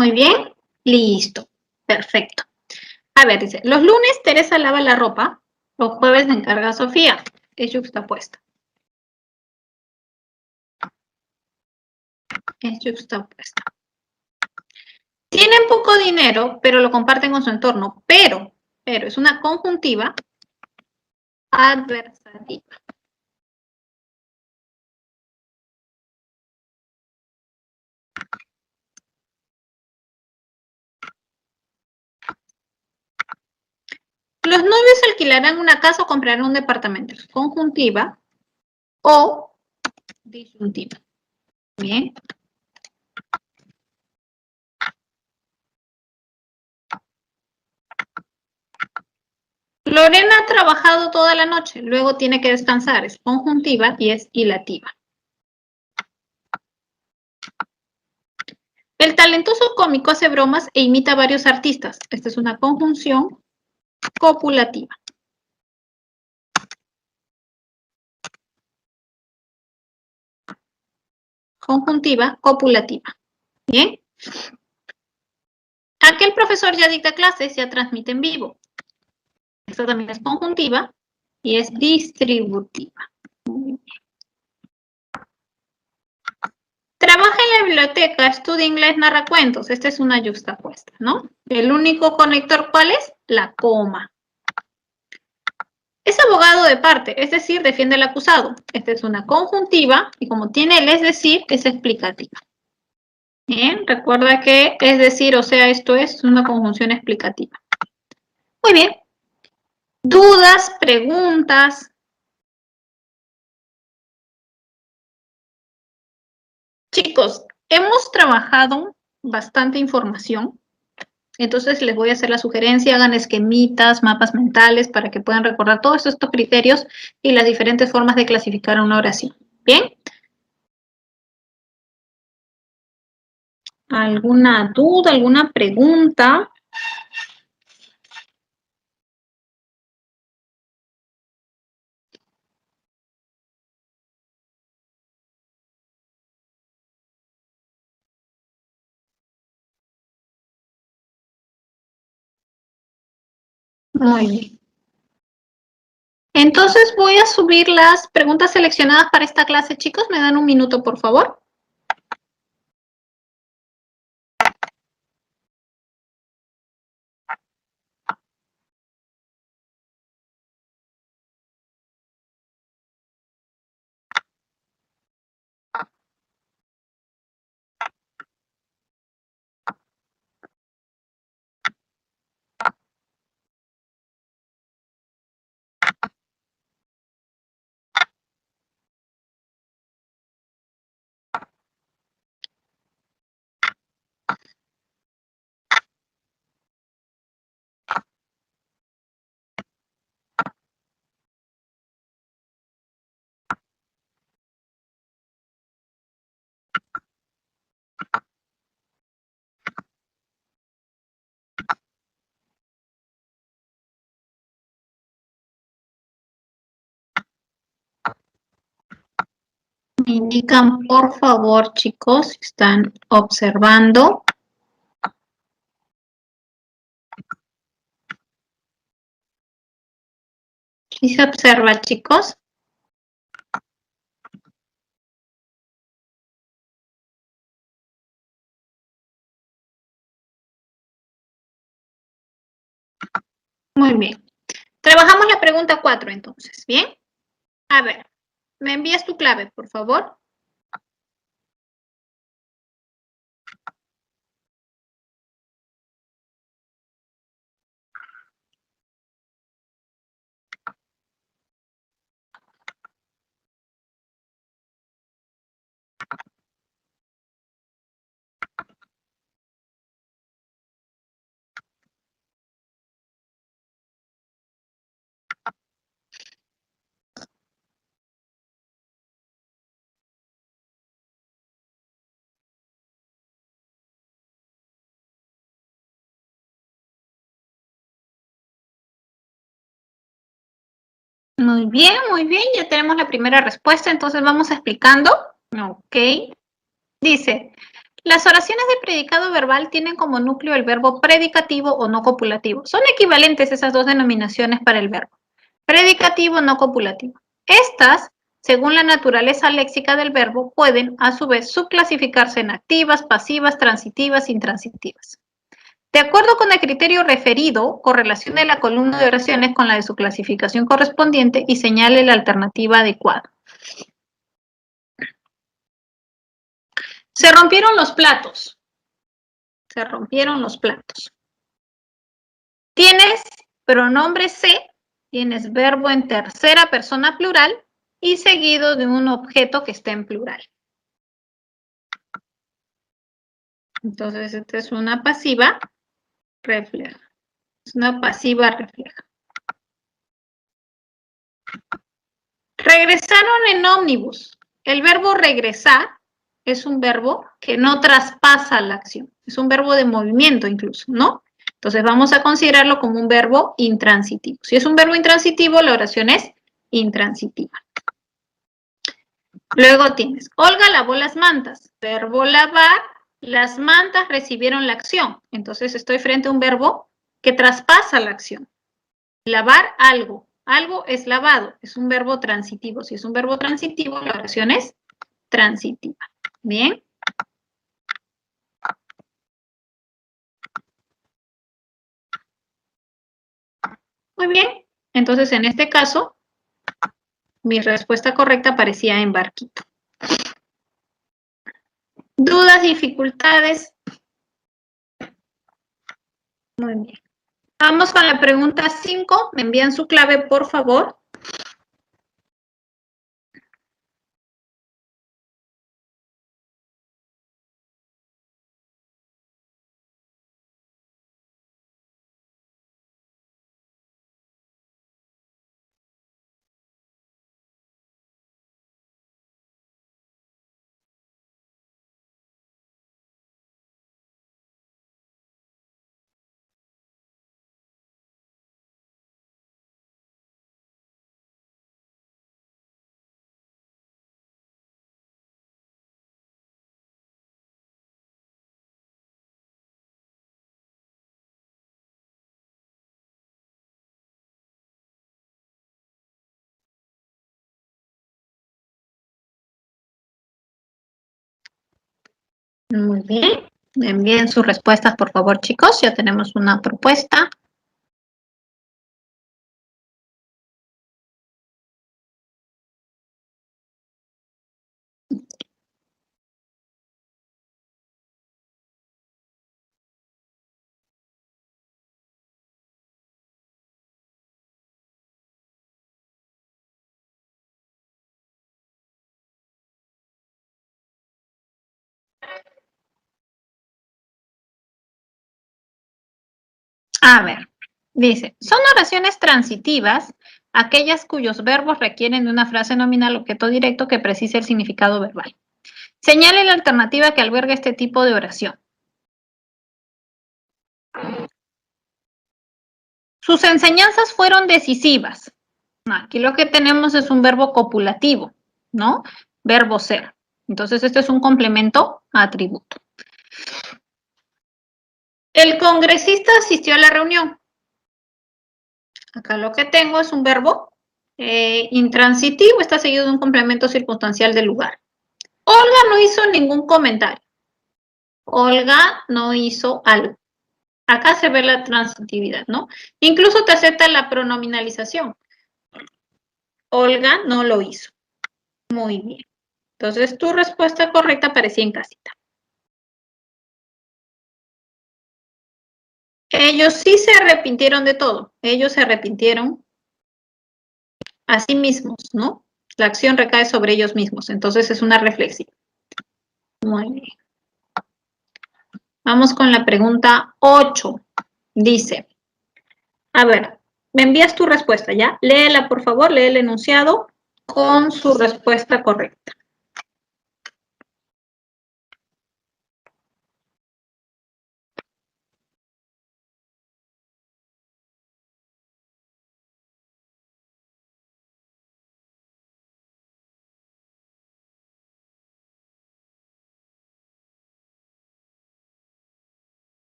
Muy bien. Listo. Perfecto. A ver, dice, los lunes Teresa lava la ropa, los jueves se encarga Sofía. Es yuxtapuesta. Es yuxtapuesta. Tienen poco dinero, pero lo comparten con su entorno. Pero es una conjuntiva adversativa. Los novios alquilarán una casa o comprarán un departamento. Conjuntiva o disyuntiva. Bien. Lorena ha trabajado toda la noche, luego tiene que descansar. Es conjuntiva y es hilativa. El talentoso cómico hace bromas e imita a varios artistas. Esta es una conjunción copulativa. Conjuntiva copulativa. Bien. Aquel profesor ya dicta clases, ya transmite en vivo. Esta también es conjuntiva y es distributiva. Muy bien. Trabaja en la biblioteca, estudia inglés, narra cuentos. Esta es una yuxtapuesta, ¿no? El único conector, ¿cuál es? La coma. Es abogado de parte, es decir, defiende al acusado. Esta es una conjuntiva y como tiene el es decir, es explicativa. Bien, recuerda que es decir, o sea, esto es una conjunción explicativa. Muy bien. ¿Dudas, preguntas? Chicos, hemos trabajado bastante información. Entonces les voy a hacer la sugerencia, hagan esquemitas, mapas mentales para que puedan recordar todos estos criterios y las diferentes formas de clasificar una oración. ¿Bien? ¿Alguna duda, alguna pregunta? Muy bien. Entonces voy a subir las preguntas seleccionadas para esta clase, chicos. ¿Me dan un minuto, por favor? Me indican, por favor, chicos, si están observando. ¿Sí se observa, chicos? Muy bien. Trabajamos la pregunta 4, entonces, ¿bien? A ver, ¿me envías tu clave, por favor? Muy bien, ya tenemos la primera respuesta, entonces vamos explicando. Ok. Dice, Las oraciones de predicado verbal tienen como núcleo el verbo predicativo o no copulativo. Son equivalentes esas dos denominaciones para el verbo. Predicativo o no copulativo. Estas, según la naturaleza léxica del verbo, pueden a su vez subclasificarse en activas, pasivas, transitivas, intransitivas. De acuerdo con el criterio referido, correlacione la columna de oraciones con la de su clasificación correspondiente y señale la alternativa adecuada. Se rompieron los platos. Se rompieron los platos. Tienes pronombre se, tienes verbo en tercera persona plural y seguido de un objeto que esté en plural. Entonces, esta es una pasiva refleja. Es una pasiva refleja. Regresaron en ómnibus. El verbo regresar es un verbo que no traspasa la acción. Es un verbo de movimiento incluso, ¿no? Entonces vamos a considerarlo como un verbo intransitivo. Si es un verbo intransitivo, la oración es intransitiva. Luego tienes, Olga lavó las mantas. Verbo lavar, las mantas recibieron la acción. Entonces estoy frente a un verbo que traspasa la acción. Lavar algo. Algo es lavado. Es un verbo transitivo. Si es un verbo transitivo, la oración es transitiva. Bien. Muy bien. Entonces, en este caso, mi respuesta correcta aparecía en barquito. ¿Dudas, dificultades? Muy bien. Vamos con la pregunta 5. Me envían su clave, por favor. Muy bien. Me envíen sus respuestas, por favor, chicos. Ya tenemos una propuesta. A ver, dice, son oraciones transitivas aquellas cuyos verbos requieren de una frase nominal objeto directo que precise el significado verbal. Señale la alternativa que alberga este tipo de oración. Sus enseñanzas fueron decisivas. Aquí lo que tenemos es un verbo copulativo, ¿no? Verbo ser. Entonces, este es un complemento a atributo. El congresista asistió a la reunión. Acá lo que tengo es un verbo intransitivo, está seguido de un complemento circunstancial del lugar. Olga no hizo ningún comentario. Olga no hizo algo. Acá se ve la transitividad, ¿no? Incluso te acepta la pronominalización. Olga no lo hizo. Muy bien. Entonces, tu respuesta correcta aparecía en casita. Ellos sí se arrepintieron de todo. Ellos se arrepintieron a sí mismos, ¿no? La acción recae sobre ellos mismos. Entonces, es una reflexión. Muy bien. Vamos con la pregunta 8. Dice, a ver, me envías tu respuesta, ¿ya? Léela, por favor, lee el enunciado con su respuesta correcta.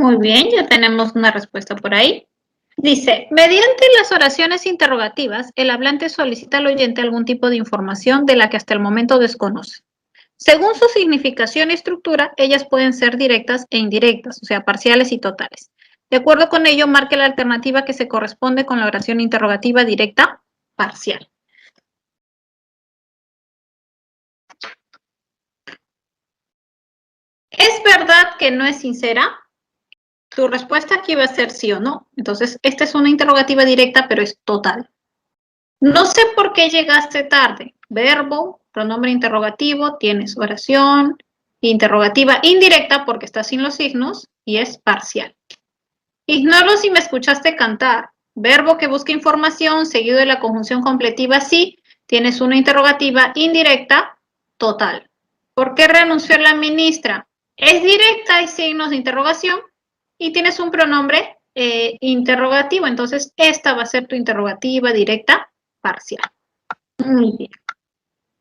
Muy bien, ya tenemos una respuesta por ahí. Dice, mediante las oraciones interrogativas, el hablante solicita al oyente algún tipo de información de la que hasta el momento desconoce. Según su significación y estructura, ellas pueden ser directas e indirectas, o sea, parciales y totales. De acuerdo con ello, marque la alternativa que se corresponde con la oración interrogativa directa parcial. ¿Es verdad que no es sincera? Tu respuesta aquí va a ser sí o no. Entonces, esta es una interrogativa directa, pero es total. No sé por qué llegaste tarde. Verbo, pronombre interrogativo, tienes oración, interrogativa indirecta porque está sin los signos y es parcial. Ignoro si me escuchaste cantar. Verbo que busca información seguido de la conjunción completiva sí, tienes una interrogativa indirecta total. ¿Por qué renunció la ministra? Es directa, hay signos de interrogación y tienes un pronombre interrogativo. Entonces, esta va a ser tu interrogativa directa parcial. Muy bien.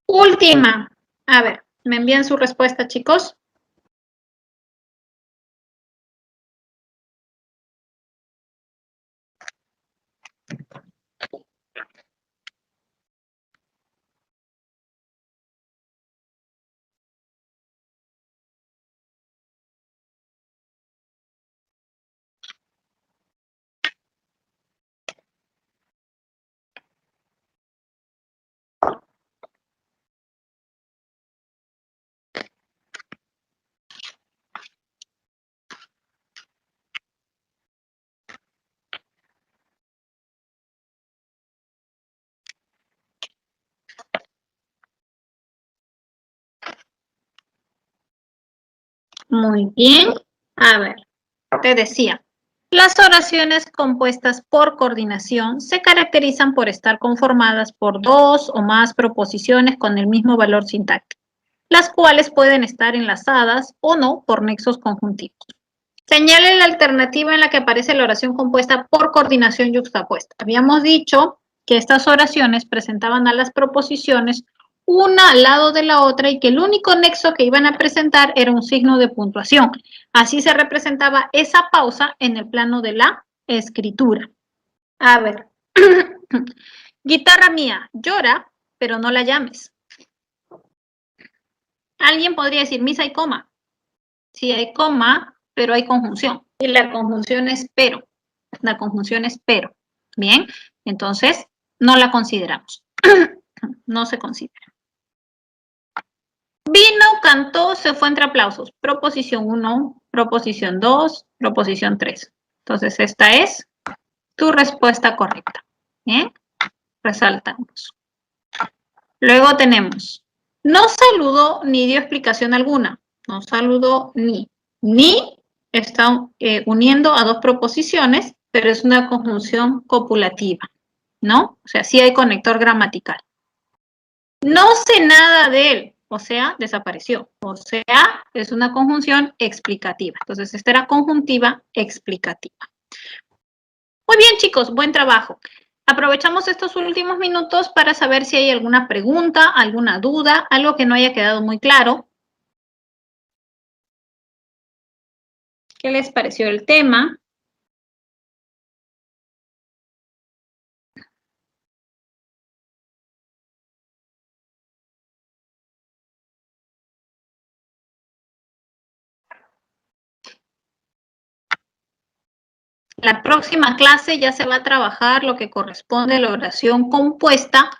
Última. A ver, ¿me envían su respuesta, chicos? Muy bien. A ver, te decía, las oraciones compuestas por coordinación se caracterizan por estar conformadas por dos o más proposiciones con el mismo valor sintáctico, las cuales pueden estar enlazadas o no por nexos conjuntivos. Señale la alternativa en la que aparece la oración compuesta por coordinación yuxtapuesta. Habíamos dicho que estas oraciones presentaban a las proposiciones una al lado de la otra y que el único nexo que iban a presentar era un signo de puntuación. Así se representaba esa pausa en el plano de la escritura. A ver, guitarra mía, llora, pero no la llames. Alguien podría decir, misa hay coma. Sí hay coma, pero hay conjunción. Y la conjunción es pero. La conjunción es pero. Bien, entonces no la consideramos. No se considera. Vino, cantó, se fue entre aplausos. Proposición 1, proposición 2, proposición 3. Entonces esta es tu respuesta correcta. Bien, resaltamos. Luego tenemos, no saludó ni dio explicación alguna. No saludó ni. Ni está uniendo a dos proposiciones, pero es una conjunción copulativa, ¿no? O sea, sí hay conector gramatical. No sé nada de él, o sea, desapareció. O sea, es una conjunción explicativa. Entonces, esta era conjuntiva explicativa. Muy bien, chicos, buen trabajo. Aprovechamos estos últimos minutos para saber si hay alguna pregunta, alguna duda, algo que no haya quedado muy claro. ¿Qué les pareció el tema? La próxima clase ya se va a trabajar lo que corresponde a la oración compuesta,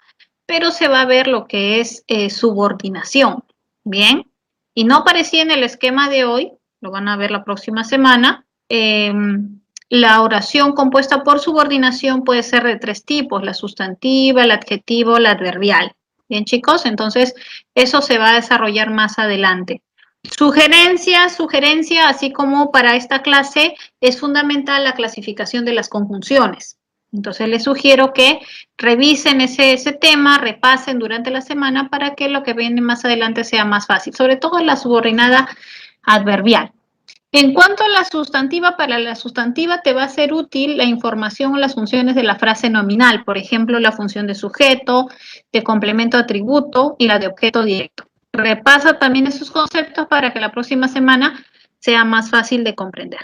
pero se va a ver lo que es subordinación. Bien, y no aparecía en el esquema de hoy, lo van a ver la próxima semana. La oración compuesta por subordinación puede ser de tres tipos, la sustantiva, el adjetivo, la adverbial. Bien, chicos, entonces eso se va a desarrollar más adelante. Sugerencia, así como para esta clase, es fundamental la clasificación de las conjunciones. Entonces, les sugiero que revisen ese tema, repasen durante la semana para que lo que viene más adelante sea más fácil, sobre todo la subordinada adverbial. En cuanto a la sustantiva, para la sustantiva te va a ser útil la información o las funciones de la frase nominal, por ejemplo, la función de sujeto, de complemento atributo y la de objeto directo. Repasa también esos conceptos para que la próxima semana sea más fácil de comprender.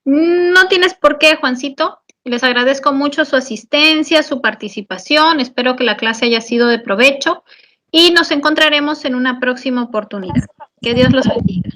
No tienes por qué, Juancito. Les agradezco mucho su asistencia, su participación. Espero que la clase haya sido de provecho y nos encontraremos en una próxima oportunidad. Que Dios los bendiga.